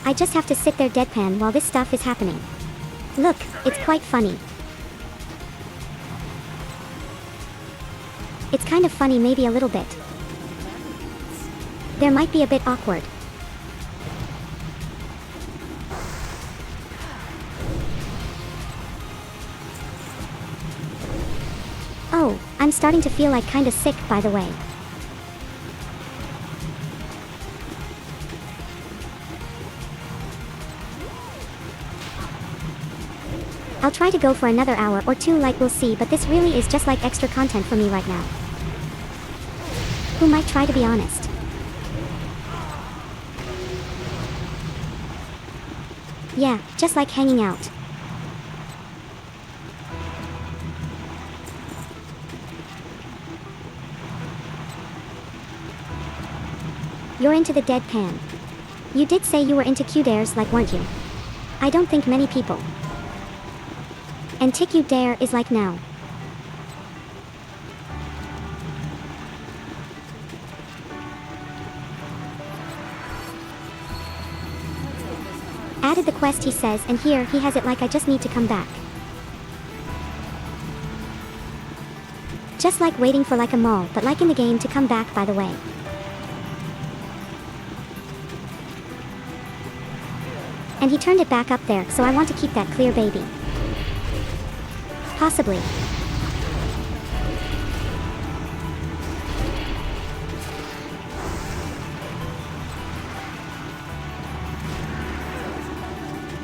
S1: I just have to sit there deadpan while this stuff is happening. Look, it's quite funny. It's kind of funny maybe a little bit. There might be a bit awkward. Oh, I'm starting to feel like kinda sick by the way. I'll try to go for another hour or two like we'll see, but this really is just like extra content for me right now. Who might try to be honest. Yeah, just like hanging out. You're into the deadpan. You did say you were into Q-dares like weren't you? I don't think many people. And tick you dare is like now. Added the quest he says and here he has it like I just need to come back. Just like waiting for like a mall but like in the game to come back by the way. And he turned it back up there so I want to keep that clear baby. Possibly.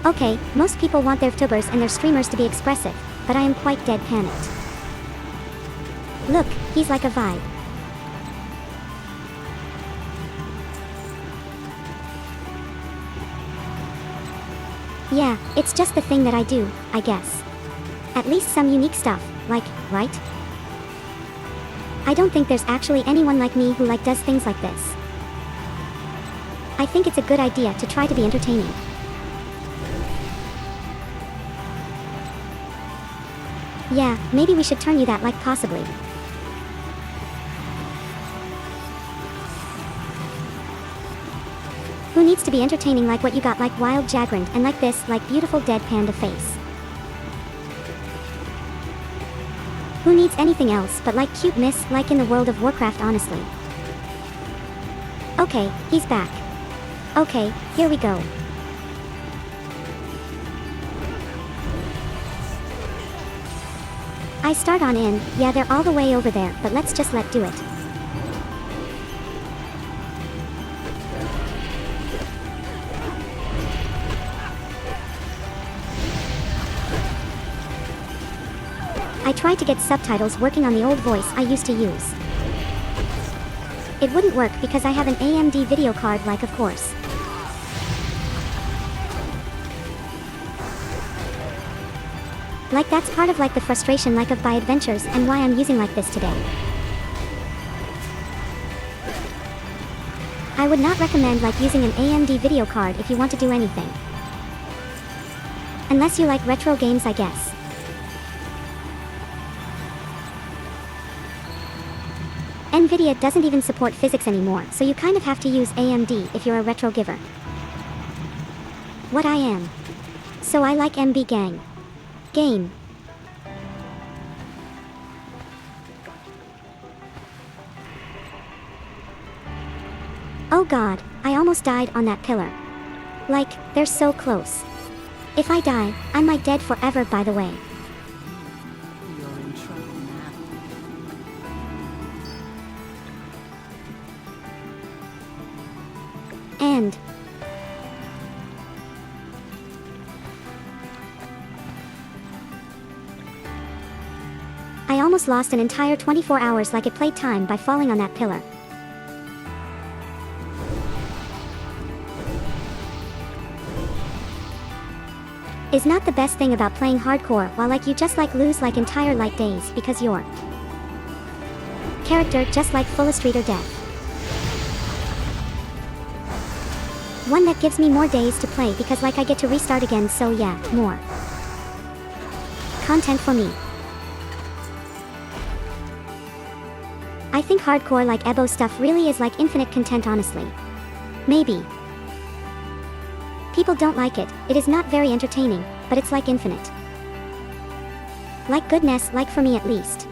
S1: Okay, most people want their Vtubers and their streamers to be expressive, but I am quite dead panicked. Look, he's like a vibe. Yeah, it's just the thing that I do, I guess. At least some unique stuff, like, right? I don't think there's actually anyone like me who like does things like this. I think it's a good idea to try to be entertaining. Yeah, maybe we should turn you that like possibly. Who needs to be entertaining like what you got like wild Jagrind and like this like beautiful dead panda face? Who needs anything else but like cute miss like in the World of Warcraft honestly? Okay, he's back. Okay, here we go. I start on in, yeah they're all the way over there, but let's just let do it. I tried to get subtitles working on the old voice I used to use. It wouldn't work because I have an AMD video card like of course. Like that's part of like the frustration like of by adventures and why I'm using like this today. I would not recommend like using an AMD video card if you want to do anything. Unless you like retro games, I guess. Nvidia doesn't even support physics anymore, so you kind of have to use AMD if you're a retro giver. What I am. So I like MB gang. Game. Oh god, I almost died on that pillar. Like, they're so close. If I die, I might dead forever, by the way.
S3: You're in trouble now.
S1: And I almost lost an entire 24 hours like it played time by falling on that pillar. Is not the best thing about playing hardcore while like you just like lose like entire light days because your character just like full of street or death. One that gives me more days to play because like I get to restart again, so yeah, more content for me. I think hardcore like Ebo stuff really is like infinite content, honestly. Maybe. People don't like it, it is not very entertaining, but it's like infinite. Like goodness, like for me at least.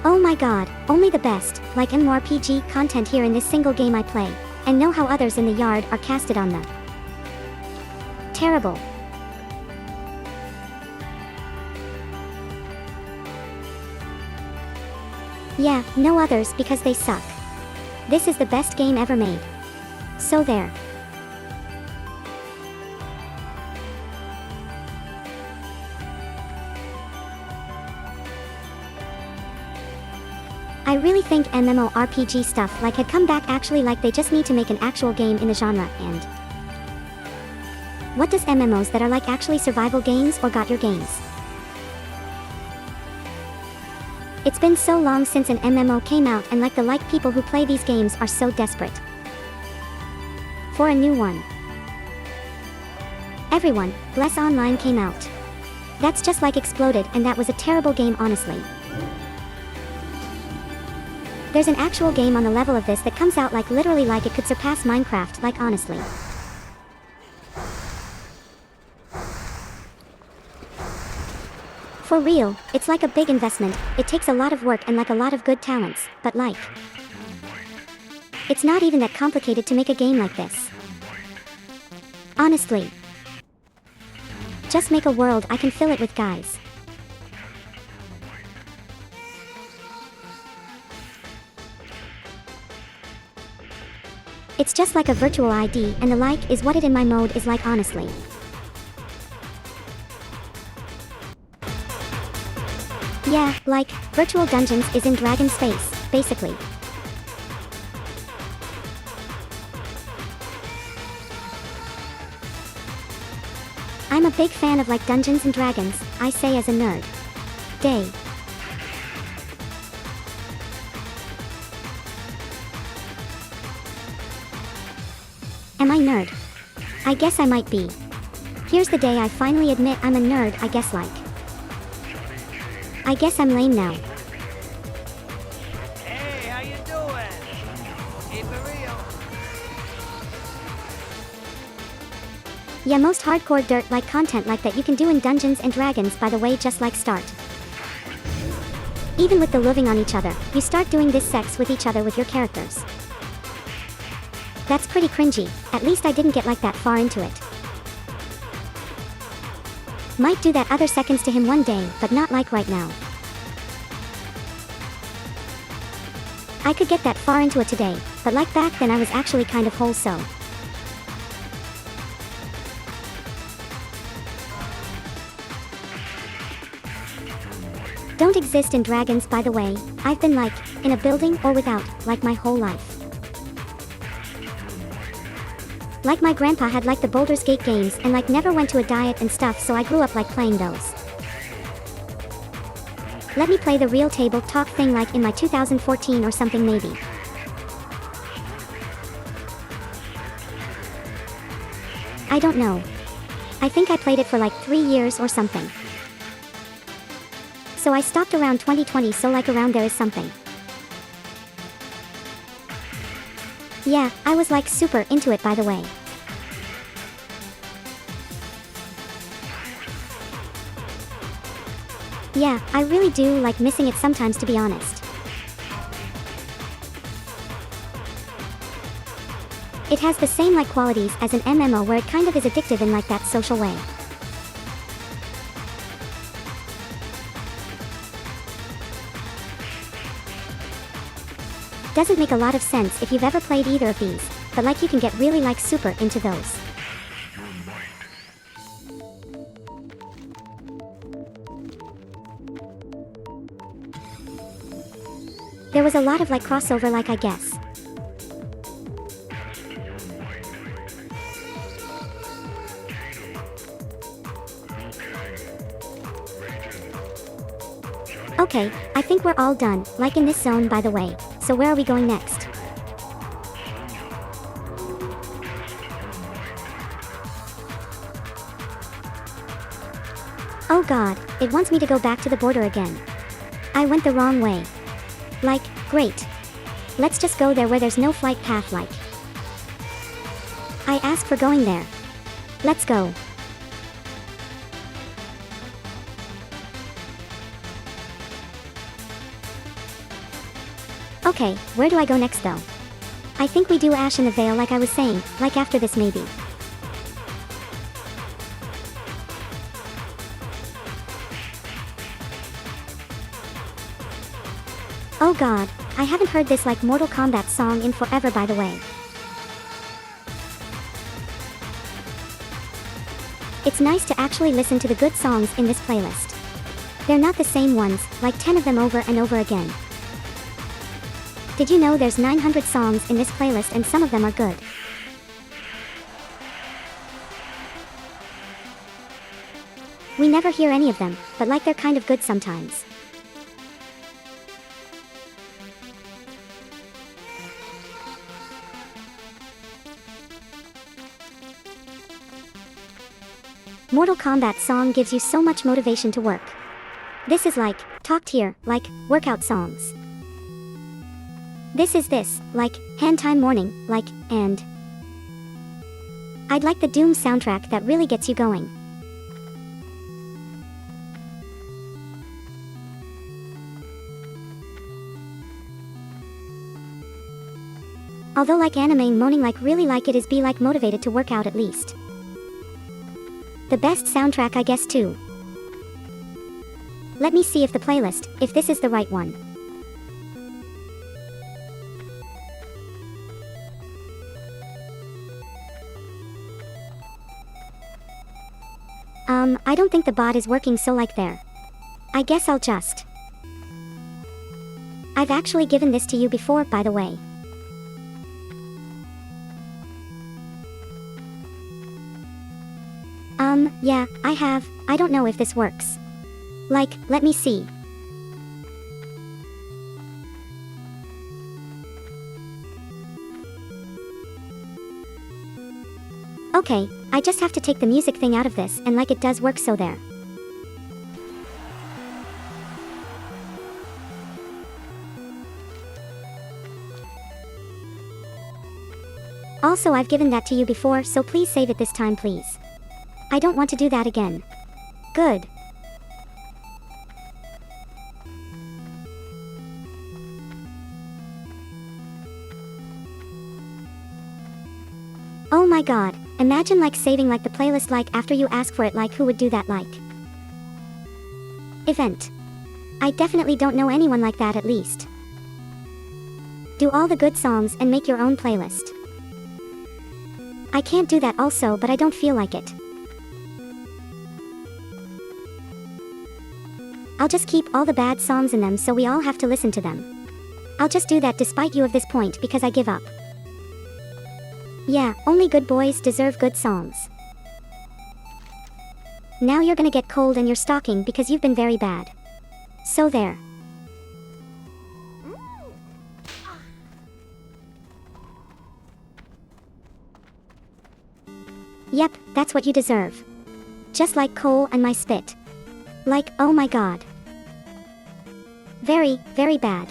S1: Oh my god, only the best, like MMORPG content here in this single game I play, and know how others in the yard are casted on the terrible. Yeah, no others because they suck. This is the best game ever made. So there. I really think MMORPG stuff like had come back actually, like they just need to make an actual game in the genre. And what does MMOs that are like actually survival games or got your games? It's been so long since an MMO came out, and like the people who play these games are so desperate for a new one. Everyone, Bless Online came out. That's just like exploded, and that was a terrible game, honestly. There's an actual game on the level of this that comes out like literally like it could surpass Minecraft, like honestly. For real, it's like a big investment, it takes a lot of work and like a lot of good talents, but like it's not even that complicated to make a game like this. Honestly. Just make a world, I can fill it with guys. It's just like a virtual ID, and the like is what it in my mode is like, honestly. Yeah, like, virtual dungeons is in Dragon Space, basically. I'm a big fan of like Dungeons and Dragons, I say as a nerd. Day. Am I nerd? I guess I might be. Here's the day I finally admit I'm a nerd, I guess like. I guess I'm lame now.
S2: Hey, how you doing? Keep it real.
S1: Yeah, most hardcore dirt like content like that you can do in Dungeons and Dragons, by the way, just like start. Even with the loving on each other, you start doing this sex with each other with your characters. That's pretty cringy, at least I didn't get like that far into it. Might do that other seconds to him one day, but not like right now. I could get that far into it today, but like back then I was actually kind of whole, so. don't exist in dragons, by the way. I've been like, in a building or without, like my whole life. Like my grandpa had like the Baldur's Gate games and like never went to a diet and stuff, so I grew up like playing those. Let me play the real table talk thing like in my 2014 or something maybe. I don't know. I think I played it for like 3 years or something. So I stopped around 2020, so like around there is something. Yeah, I was like super into it, by the way. Yeah, I really do like missing it sometimes, to be honest. It has the same like qualities as an MMO where it kind of is addictive in like that social way. Doesn't make a lot of sense if you've ever played either of these, but like you can get really like super into those. There was a lot of like crossover, like I guess. Okay, I think we're all done, like in this zone, by the way. So where are we going next? Oh god, it wants me to go back to the border again. I went the wrong way. Like, great. Let's just go there where there's no flight path like. I asked for going there. Let's go. Okay, where do I go next though? I think we do Ash in the Veil like I was saying, like after this maybe. Oh god, I haven't heard this like Mortal Kombat song in forever, by the way. It's nice to actually listen to the good songs in this playlist. They're not the same ones, like 10 of them over and over again. Did you know there's 900 songs in this playlist and some of them are good? We never hear any of them, but like they're kind of good sometimes. Mortal Kombat song gives you so much motivation to work. This is like, talked here, like, workout songs. This is this, like, hand time morning, like, and I'd like the Doom soundtrack that really gets you going. Although like anime moaning like really like it is be like motivated to work out at least. The best soundtrack I guess too. Let me see if the playlist, if this is the right one. I don't think the bot is working, so like there. I guess I'll just. I've actually given this to you before, by the way. Yeah, I have. I don't know if this works. Like, let me see. Okay, I just have to take the music thing out of this, and like it does work, so there. Also, I've given that to you before, so please save it this time, please. I don't want to do that again. Good. Oh my god, imagine like saving like the playlist like after you ask for it, like who would do that like? Event. I definitely don't know anyone like that, at least. Do all the good songs and make your own playlist. I can't do that also, but I don't feel like it. I'll just keep all the bad songs in them so we all have to listen to them. I'll just do that despite you of this point because I give up. Yeah, only good boys deserve good songs. Now you're gonna get cold and you're stalking because you've been very bad. So there. Yep, that's what you deserve. Just like coal and my spit. Like, oh my god. Very, very bad.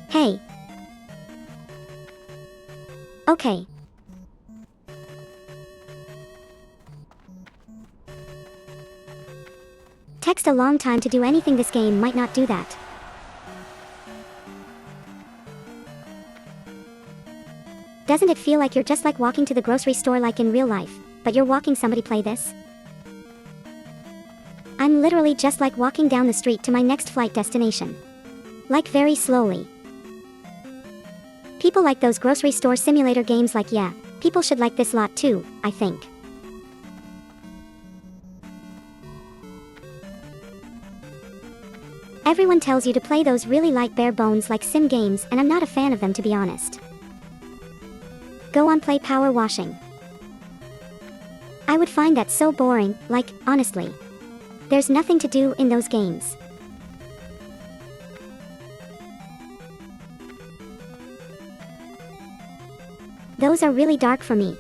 S1: Hey. Okay. Text a long time to do anything. This game might not do that. Doesn't it feel like you're just like walking to the grocery store like in real life, but you're walking somebody play this? I'm literally just like walking down the street to my next flight destination. Like very slowly. People like those grocery store simulator games like yeah, people should like this lot too, I think. Everyone tells you to play those really light bare bones like sim games and I'm not a fan of them to be honest. Go on play power washing. I would find that so boring, like, honestly. There's nothing to do in those games. Those are really dark for me.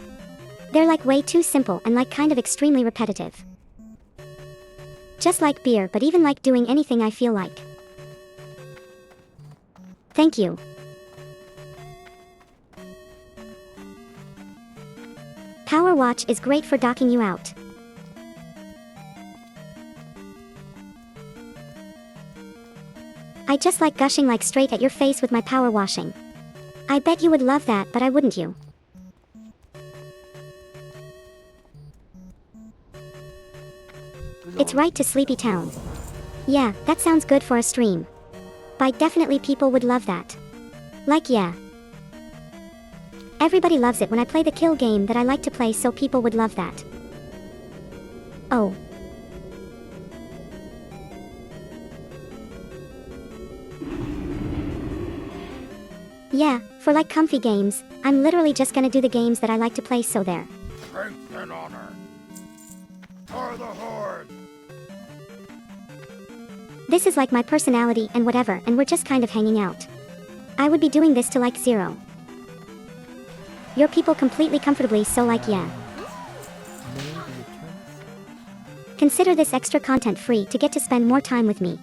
S1: They're like way too simple and like kind of extremely repetitive. Just like beer, but even like doing anything I feel like. Thank you. Power Watch is great for docking you out. I just like gushing like straight at your face with my power washing. I bet you would love that, but I wouldn't you? It's right to Sleepy Town. Yeah, that sounds good for a stream. By definitely people would love that. Like yeah. Everybody loves it when I play the kill game that I like to play, so people would love that. Oh. Yeah, for like comfy games, I'm literally just gonna do the games that I like to play, so there.
S4: Strength and honor. For the Horde.
S1: This is like my personality and whatever, and we're just kind of hanging out. I would be doing this to like 0. Your people completely comfortably, so like yeah. Consider this extra content free to get to spend more time with me.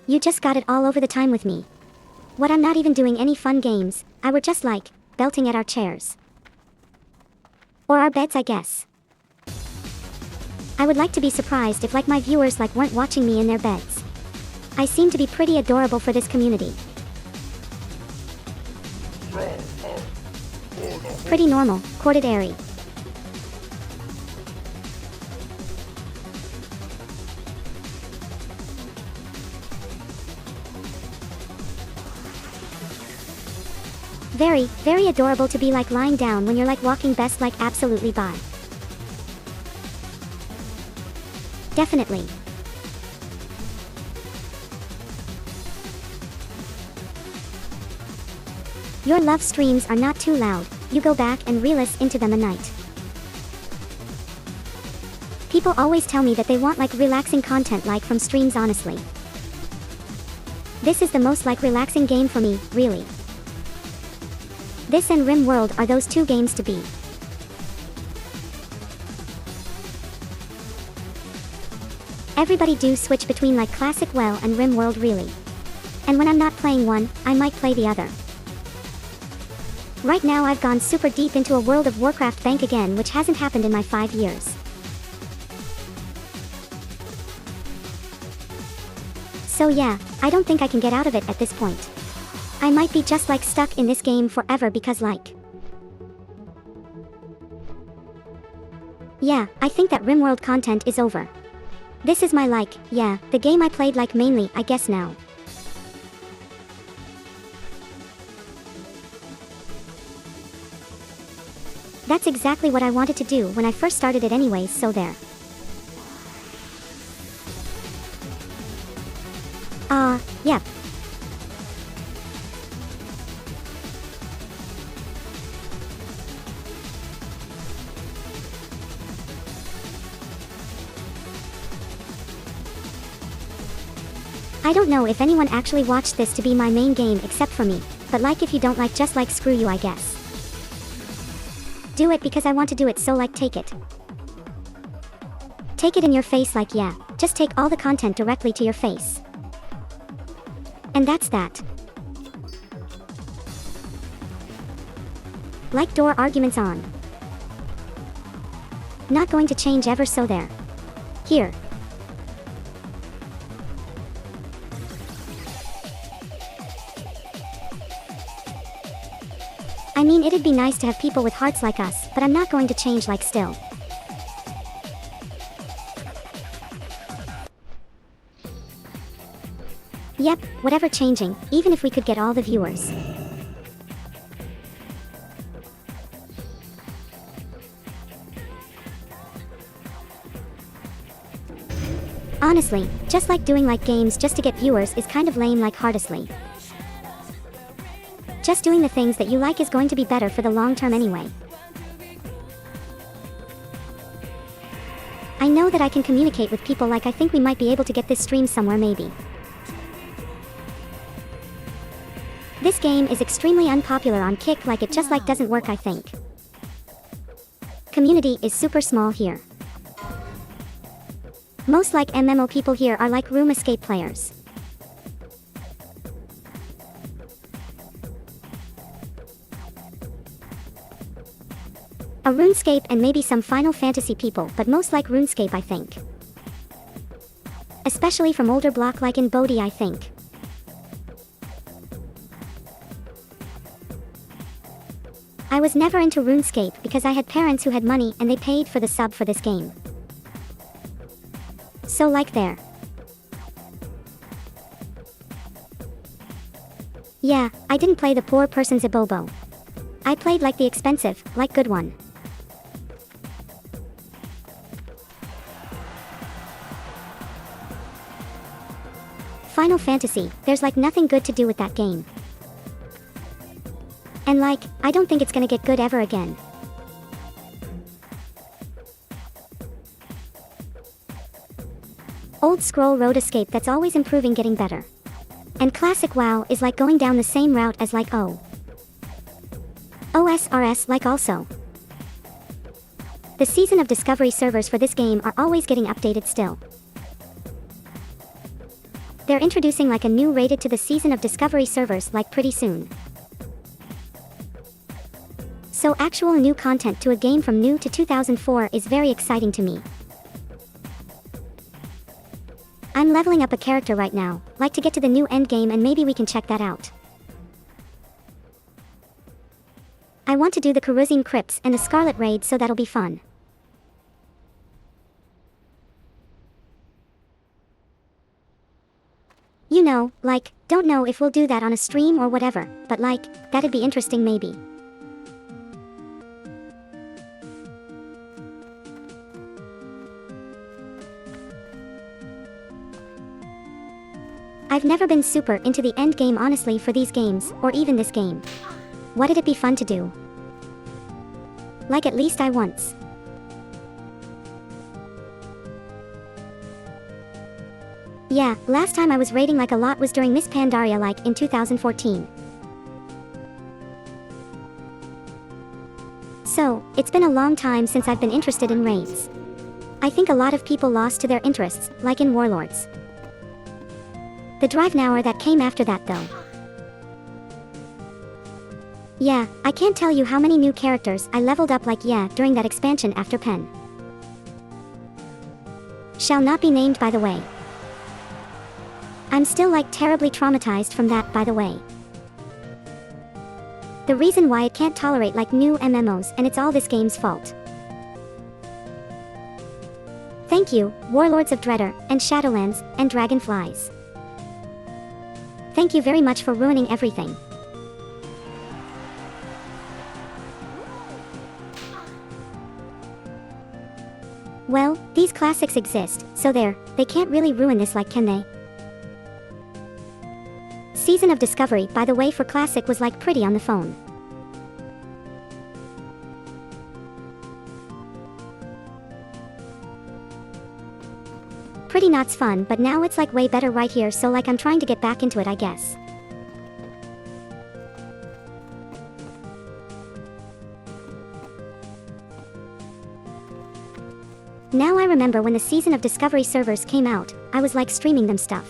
S1: You just got it all over the time with me. What, I'm not even doing any fun games, I were just like, belting at our chairs. Or our beds, I guess. I would like to be surprised if like my viewers like weren't watching me in their beds. I seem to be pretty adorable for this community. Pretty normal, corded airy. Very, very adorable to be like lying down when you're like walking best, like absolutely by. Definitely. Your love streams are not too loud, you go back and re-listen into them a night. People always tell me that they want like relaxing content like from streams, honestly. This is the most like relaxing game for me, really. This and Rim World are those two games to be. Everybody do switch between like Classic WoW and Rim World really. And when I'm not playing one, I might play the other. Right now I've gone super deep into a World of Warcraft bank again, which hasn't happened in my 5 years. So yeah, I don't think I can get out of it at this point. I might be just like stuck in this game forever because like... Yeah, I think that RimWorld content is over. This is my yeah, the game I played mainly, I guess now. That's exactly what I wanted to do when I first started it anyways, so there. Yep. I don't know if anyone actually watched this to be my main game except for me, but if you don't just screw you, I guess. Do it because I want to do it, so take it. Take it in your face, yeah, just take all the content directly to your face. And that's that. Door arguments on. Not going to change ever, so there. Here. I mean, it'd be nice to have people with hearts like us, but I'm not going to change still. Yep, whatever changing, even if we could get all the viewers. Honestly, just doing games just to get viewers is kind of lame hardestly. Just doing the things that you is going to be better for the long term anyway. I know that I can communicate with people, I think we might be able to get this stream somewhere maybe. This game is extremely unpopular on Kick, it just doesn't work, I think. Community is super small here. Most MMO people here are room escape players. A RuneScape and maybe some Final Fantasy people, but most RuneScape, I think. Especially from older block in Bodhi, I think. I was never into RuneScape because I had parents who had money and they paid for the sub for this game. So there. Yeah, I didn't play the poor person's Ibobo. I played the expensive, good one. Final Fantasy, there's nothing good to do with that game. And I don't think it's gonna get good ever again. Old Scroll Road Escape, that's always improving, getting better. And classic WoW is going down the same route as OSRS also. The Season of Discovery servers for this game are always getting updated still. They're introducing a new rated to the Season of Discovery servers pretty soon. So actual new content to a game from new to 2004 is very exciting to me. I'm leveling up a character right now, to get to the new end game, and maybe we can check that out. I want to do the Karuzine Crypts and the Scarlet Raid, so that'll be fun. You know, don't know if we'll do that on a stream or whatever, but that'd be interesting maybe. I've never been super into the end game honestly for these games, or even this game. What'd it be fun to do? At least I once. Yeah, last time I was raiding a lot was during Miss Pandaria in 2014. So, it's been a long time since I've been interested in raids. I think a lot of people lost to their interests, in Warlords. The Drive Nower that came after that though. Yeah, I can't tell you how many new characters I leveled up during that expansion after Pen. Shall not be named, by the way. I'm still terribly traumatized from that, by the way. The reason why it can't tolerate new MMOs, and it's all this game's fault. Thank you, Warlords of Dreader, and Shadowlands, and Dragonflies. Thank you very much for ruining everything. Well, these classics exist, so they can't really ruin this, like, can they? Season of Discovery, by the way, for classic was like pretty on the phone. Pretty not's fun, but now it's like way better right here, so like I'm trying to get back into it, I guess. Now I remember when the Season of Discovery servers came out, I was like streaming them stuff.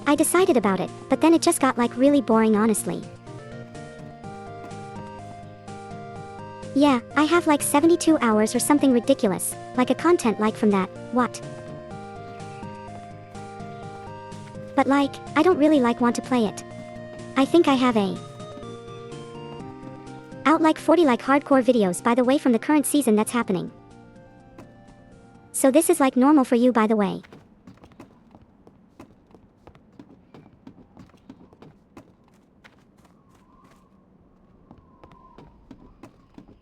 S1: I decided about it, but then it just got like really boring, honestly. Yeah, I have like 72 hours or something ridiculous, like a content like from that, what? But like, I don't really like want to play it. I think I have out like 40 like hardcore videos, by the way, from the current season that's happening. So this is like normal for you, by the way.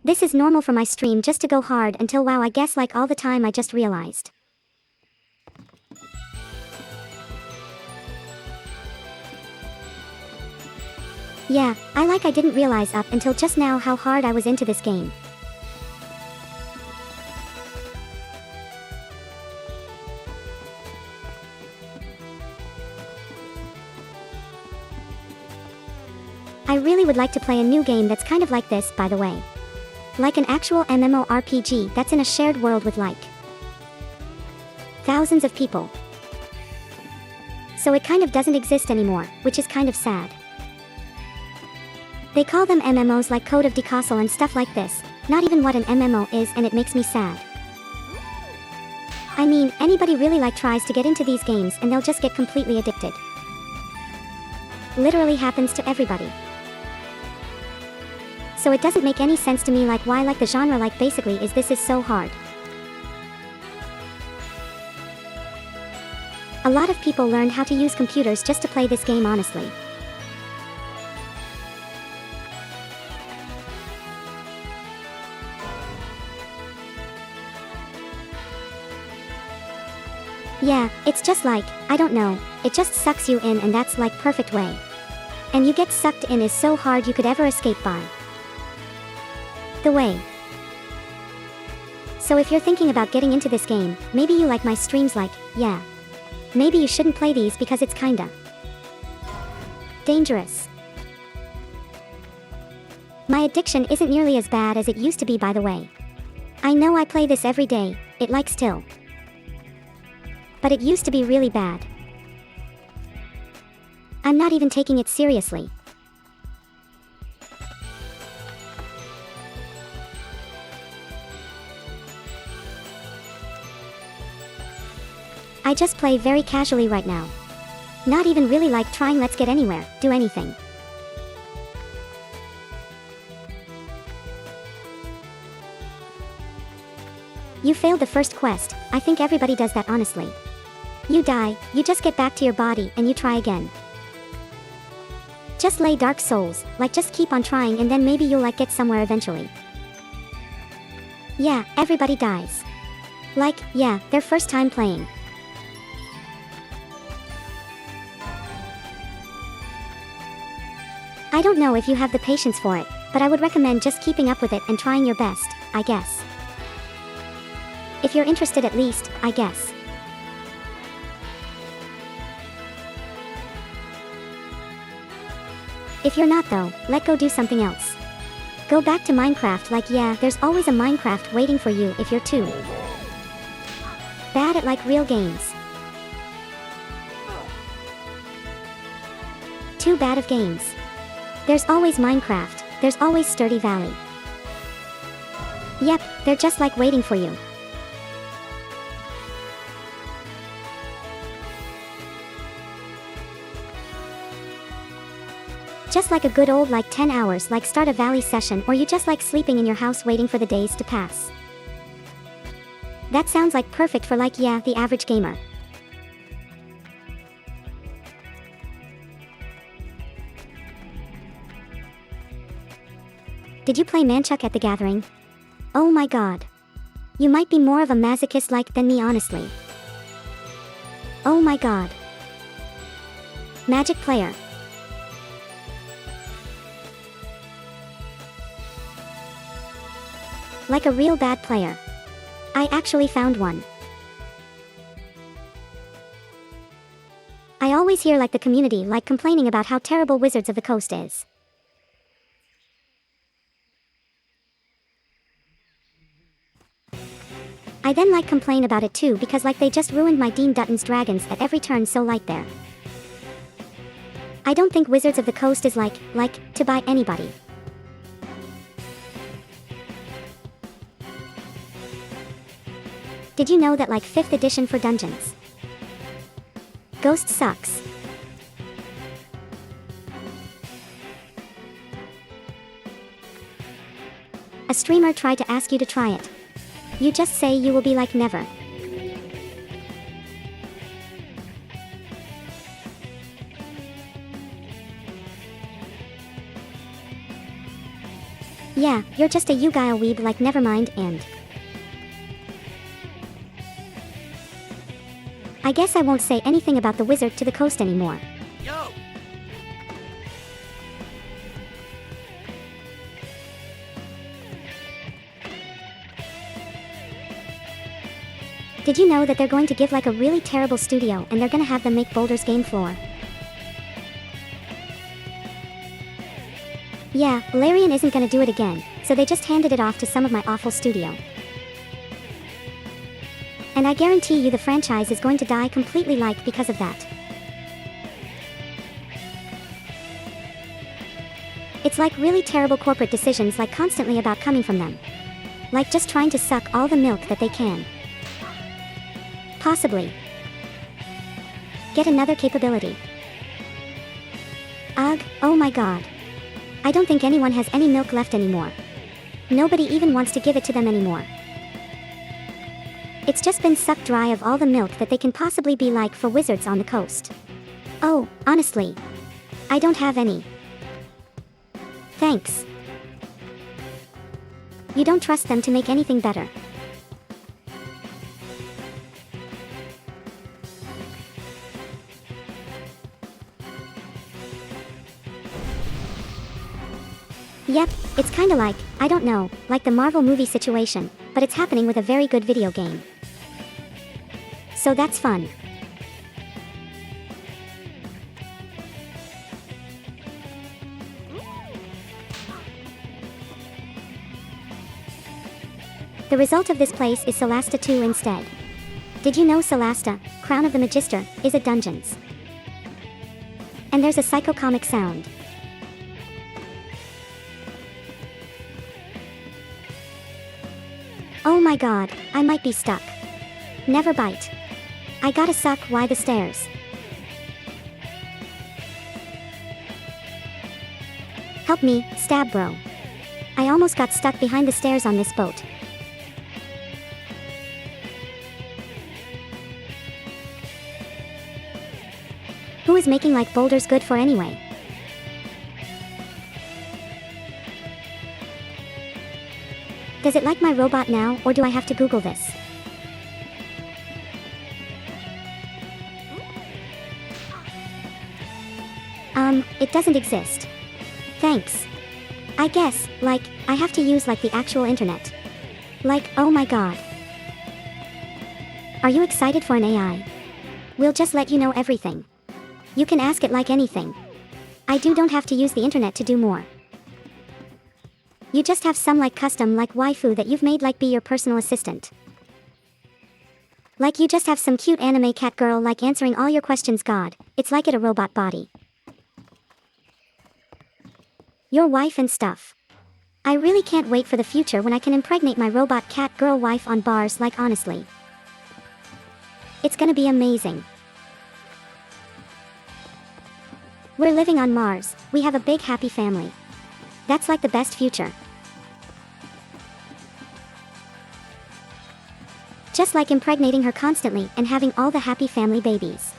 S1: This is normal for my stream, just to go hard until wow, I guess like all the time, I just realized. Yeah, I didn't realize up until just now how hard I was into this game. I really would like to play a new game that's kind of like this, by the way. Like an actual MMORPG that's in a shared world with like thousands of people. So it kind of doesn't exist anymore, which is kind of sad. They call them MMOs like Code of Decastle and stuff like this, not even what an MMO is, and it makes me sad. I mean, anybody really like tries to get into these games and they'll just get completely addicted. Literally happens to everybody. So it doesn't make any sense to me like why like the genre like basically is this is so hard. A lot of people learned how to use computers just to play this game, honestly. Yeah, it's just like, I don't know, it just sucks you in, and that's like perfect way. And you get sucked in is so hard you could ever escape by. The way. So if you're thinking about getting into this game, maybe you like my streams, like, yeah. Maybe you shouldn't play these because it's kinda dangerous. My addiction isn't nearly as bad as it used to be, by the way. I know I play this every day, it like still. But it used to be really bad. I'm not even taking it seriously. I just play very casually right now. Not even really like trying let's get anywhere, do anything. You failed the first quest. I think everybody does that, honestly. You die, you just get back to your body and you try again. Just lay Dark Souls, like just keep on trying and then maybe you'll like get somewhere eventually. Yeah, everybody dies. Like, yeah, their first time playing. I don't know if you have the patience for it, but I would recommend just keeping up with it and trying your best, I guess. If you're interested at least, I guess. If you're not though, let go do something else. Go back to Minecraft, like yeah, there's always a Minecraft waiting for you if you're too bad at like real games. Too bad of games. There's always Minecraft, there's always Sturdy Valley. Yep, they're just like waiting for you. Just like a good old like 10 hours, like start a Valley session, or you just like sleeping in your house waiting for the days to pass. That sounds like perfect for like, yeah, the average gamer. Did you play Manchuck at the gathering? Oh my god. You might be more of a masochist like than me honestly. Oh my god. Magic player. Like a real bad player. I actually found one. I always hear like the community like complaining about how terrible Wizards of the Coast is. I then like complain about it too because like they just ruined my Dean Dutton's dragons at every turn so light there. I don't think Wizards of the Coast is like, to buy anybody. Did you know that like 5th edition for dungeons? Ghost sucks. A streamer tried to ask you to try it. You just say you will be like never. Yeah, you're just a Yu-Gi-Oh weeb like nevermind and... I guess I won't say anything about the Wizard to the Coast anymore.
S2: Yo!
S1: Did you know that they're going to give like a really terrible studio and they're gonna have them make Boulder's game floor? Yeah, Valerian isn't gonna do it again, so they just handed it off to some of my awful studio. And I guarantee you the franchise is going to die completely like because of that. It's like really terrible corporate decisions like constantly about coming from them. Like just trying to suck all the milk that they can. Possibly. Get another capability. Ugh, oh my god. I don't think anyone has any milk left anymore. Nobody even wants to give it to them anymore. It's just been sucked dry of all the milk that they can possibly be like for Wizards on the Coast. Oh, honestly. I don't have any. Thanks. You don't trust them to make anything better. Yep, it's kinda like, I don't know, like the Marvel movie situation, but it's happening with a very good video game. So that's fun. The result of this place is Solasta 2 instead. Did you know Solasta, Crown of the Magister, is a dungeons? And there's a psychocomic sound. Oh my god, I might be stuck. Never bite. I gotta suck why the stairs. Help me, stab bro. I almost got stuck behind the stairs on this boat. Who is making like boulders good for anyway? Does it like my robot now, or do I have to Google this? It doesn't exist. Thanks. I guess, like, I have to use like the actual internet. Like, oh my god. Are you excited for an AI? We'll just let you know everything. You can ask it like anything. I don't have to use the internet to do more. You just have some like custom like waifu that you've made like be your personal assistant. Like you just have some cute anime cat girl like answering all your questions. God, it's like it a robot body. Your wife and stuff. I really can't wait for the future when I can impregnate my robot cat girl wife on bars like honestly. It's gonna be amazing. We're living on Mars, we have a big happy family. That's like the best future. Just like impregnating her constantly and having all the happy family babies.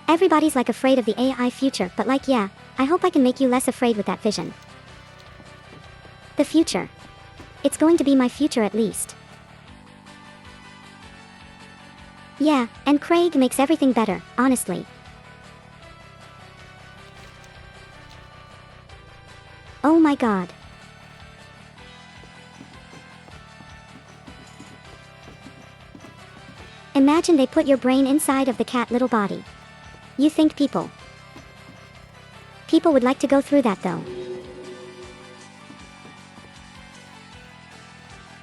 S1: Everybody's like afraid of the AI future, but like yeah, I hope I can make you less afraid with that vision. The future. It's going to be my future at least. Yeah, and Craig makes everything better, honestly. Oh my god. Imagine they put your brain inside of the cat little body. You think people would like to go through that though.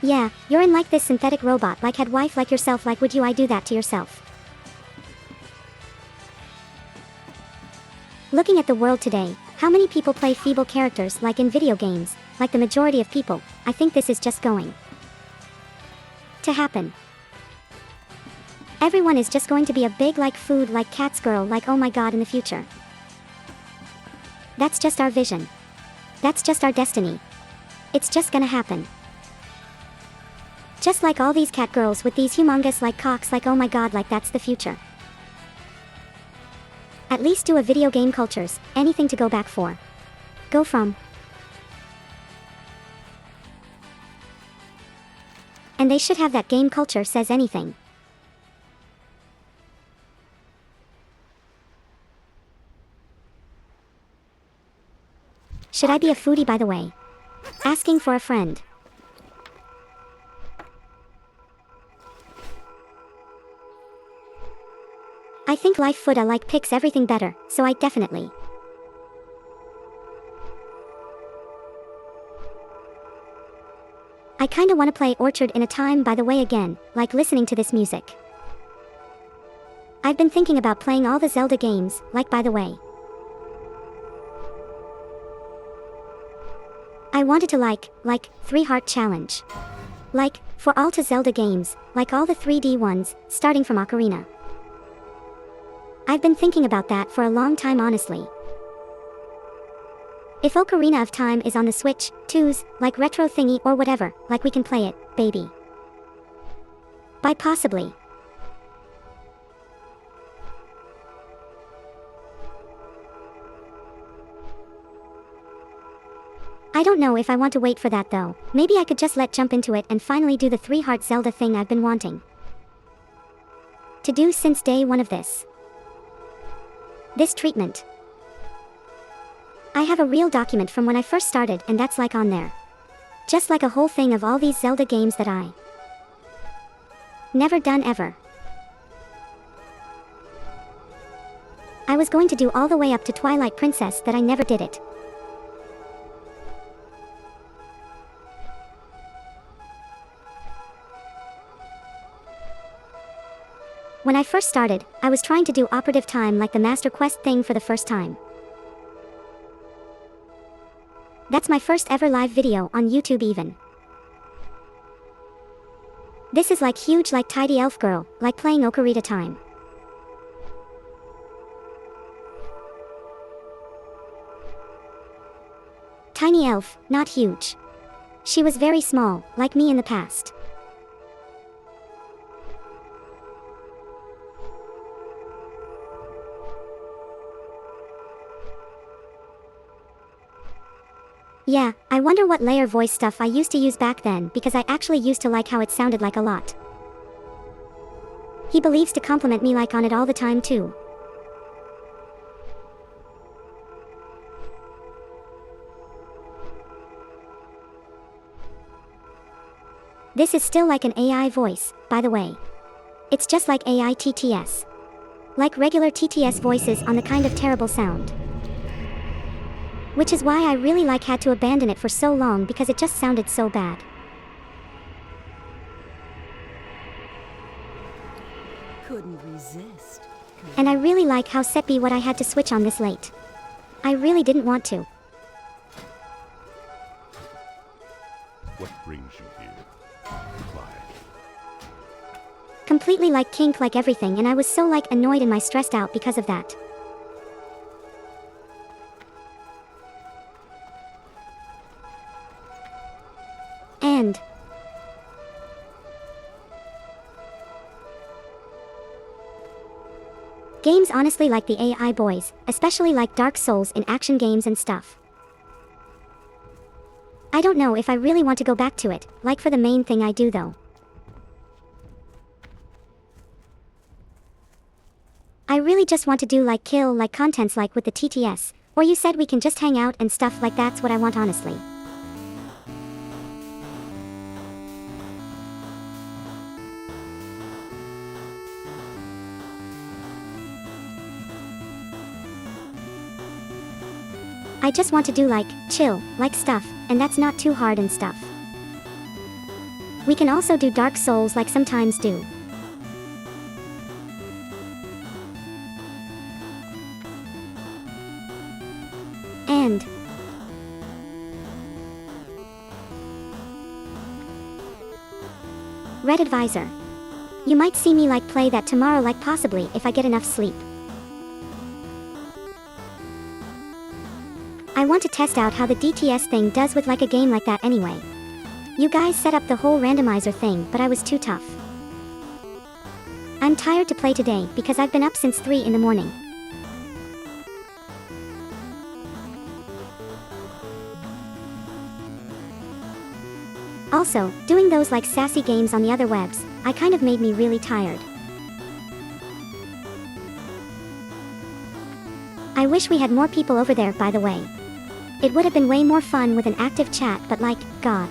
S1: Yeah, you're in like this synthetic robot like had wife like yourself, like would I do that to yourself? Looking at the world today, how many people play feeble characters like in video games? Like the majority of people, I think this is just going to happen. Everyone is just going to be a big like food like cat's girl like oh my god in the future. That's just our vision. That's just our destiny. It's just gonna happen. Just like all these cat girls with these humongous like cocks like oh my god like that's the future. At least do a video game cultures, anything to go back for. Go from. And they should have that game culture says anything. Should I be a foodie by the way? Asking for a friend. I think Life Fooda like picks everything better, so I definitely. I kinda wanna play Orchard in a time by the way again, like listening to this music. I've been thinking about playing all the Zelda games, like by the way. I wanted to like 3-heart challenge. Like, for all to Zelda games, like all the 3D ones, starting from Ocarina. I've been thinking about that for a long time honestly. If Ocarina of Time is on the Switch, 2's, like retro thingy or whatever, like we can play it, baby. By possibly. I don't know if I want to wait for that though. Maybe I could just jump into it and finally do the 3-heart Zelda thing I've been wanting to do since day one of this treatment. I have a real document from when I first started and that's like on there. Just like a whole thing of all these Zelda games that I never done ever. I was going to do all the way up to Twilight Princess that I never did it. When I first started, I was trying to do operative time like the Master Quest thing for the first time. That's my first ever live video on YouTube even. This is like huge like tidy elf girl, like playing Ocarina Time. Tiny elf, not huge. She was very small, like me in the past. Yeah, I wonder what layer voice stuff I used to use back then because I actually used to like how it sounded like a lot. He believes to compliment me like on it all the time too. This is still like an AI voice, by the way. It's just like AI TTS. Like regular TTS voices on the kind of terrible sound. Which is why I really had to abandon it for so long because it just sounded so bad.
S3: Couldn't resist.
S1: And I really like how set be what I had to switch on this late. I really didn't want to.
S4: What brings you here? Why?
S1: Completely like kink like everything and I was so annoyed and my stressed out because of that. And games honestly like the AI boys, especially like Dark Souls in action games and stuff. I don't know if I really want to go back to it, like for the main thing I do though. I really just want to do like kill like contents like with the TTS, or you said we can just hang out and stuff like that's what I want honestly. I just want to do like, chill, like stuff, and that's not too hard and stuff. We can also do Dark Souls like sometimes do. And Red Advisor. You might see me like play that tomorrow like possibly if I get enough sleep. I want to test out how the DTS thing does with like a game like that anyway. You guys set up the whole randomizer thing, but I was too tough. I'm tired to play today because I've been up since 3 in the morning. Also, doing those like sassy games on the other webs, I kind of made me really tired. I wish we had more people over there by the way. It would have been way more fun with an active chat but like, God.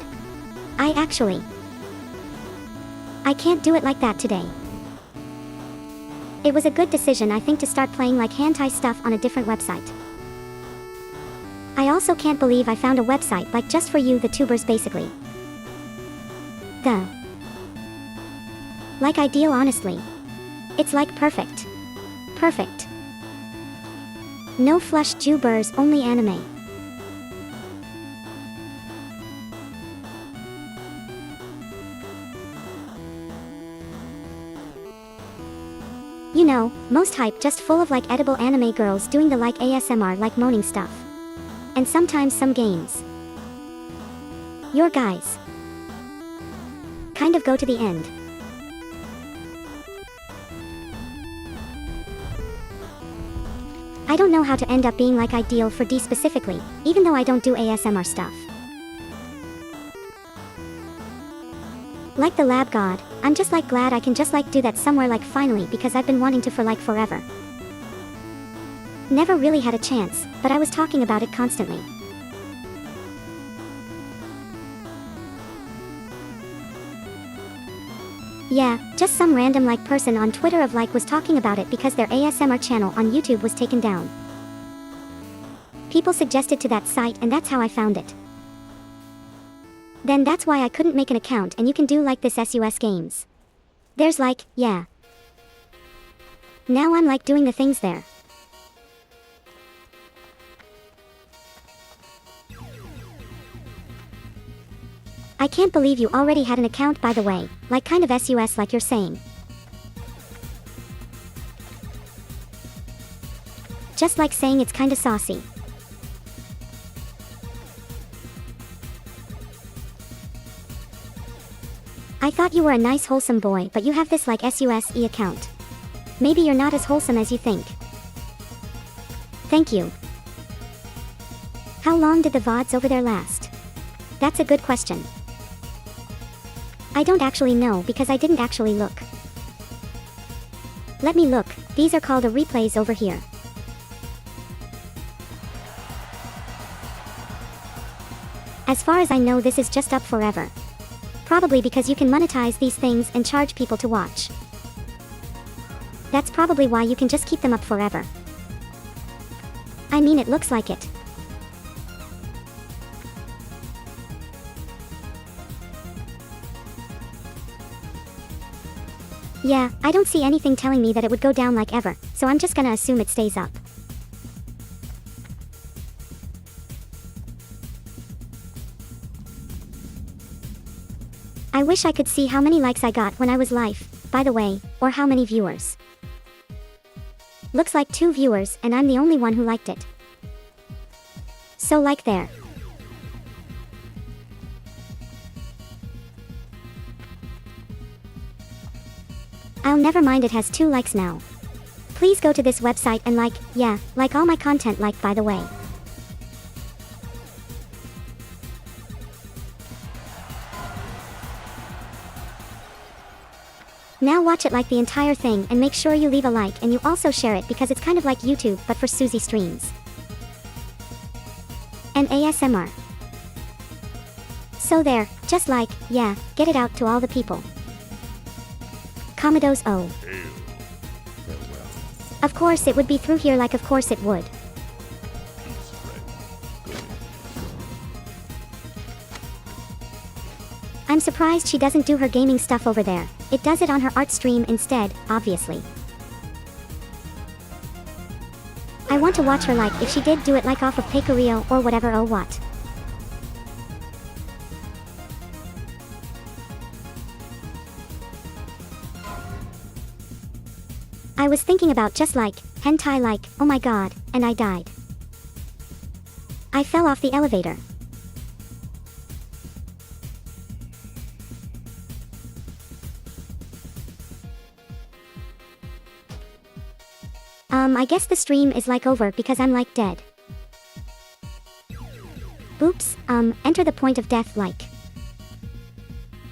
S1: I can't do it like that today. It was a good decision I think to start playing like hentai stuff on a different website. I also can't believe I found a website like just for you Vtubers basically. Like ideal honestly. It's like perfect. Perfect. No flush Vtubers, only anime. You know, most hype just full of like edible anime girls doing the like ASMR like moaning stuff. And sometimes some games. Your guys kind of go to the end. I don't know how to end up being like ideal for D specifically, even though I don't do ASMR stuff. Like the lab god, I'm just like glad I can just like do that somewhere like finally because I've been wanting to for like forever. Never really had a chance, but I was talking about it constantly. Yeah, just some random like person on Twitter of like was talking about it because their ASMR channel on YouTube was taken down. People suggested to that site and that's how I found it. Then that's why I couldn't make an account and you can do like this SUS games. There's like, yeah. Now I'm like doing the things there. I can't believe you already had an account by the way, like kind of SUS like you're saying. Just like saying it's kinda saucy. I thought you were a nice wholesome boy but you have this like SUSE account. Maybe you're not as wholesome as you think. Thank you. How long did the VODs over there last? That's a good question. I don't actually know because I didn't actually look. Let me look, these are called replays over here. As far as I know this is just up forever. Probably because you can monetize these things and charge people to watch. That's probably why you can just keep them up forever. I mean it looks like it. Yeah, I don't see anything telling me that it would go down like ever, so I'm just gonna assume it stays up. I wish I could see how many likes I got when I was live, by the way, or how many viewers. Looks like 2 viewers and I'm the only one who liked it. So like there. I'll never mind, it has 2 likes now. Please go to this website and like all my content, by the way. Now watch it the entire thing and make sure you leave a like and you also share it because it's kind of like YouTube but for Susie streams. And ASMR. So there, just get it out to all the people. Commodores O.
S4: Hail. Farewell.
S1: Of course it would be through here, of course it would.
S4: Peace, friend. Going.
S1: I'm surprised she doesn't do her gaming stuff over there. It does it on her art stream instead, obviously. I want to watch her if she did do it off of Pay-Per-Rio or whatever. Oh what. I was thinking about just hentai oh my god, and I died. I fell off the elevator. I guess the stream is over because I'm dead. Oops, enter the point of death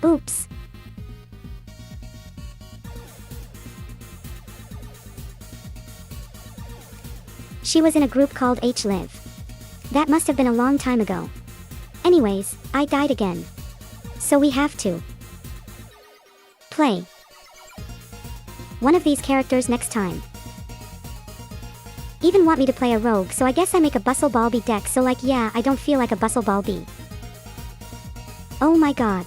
S1: Oops. She was in a group called H-Live. That must have been a long time ago. Anyways, I died again. So we have to play one of these characters next time. Even want me to play a rogue, so I guess I make a Bustle Ball B deck, so yeah, I don't feel like a Bustle Ball B. Oh my god.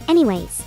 S1: Anyways.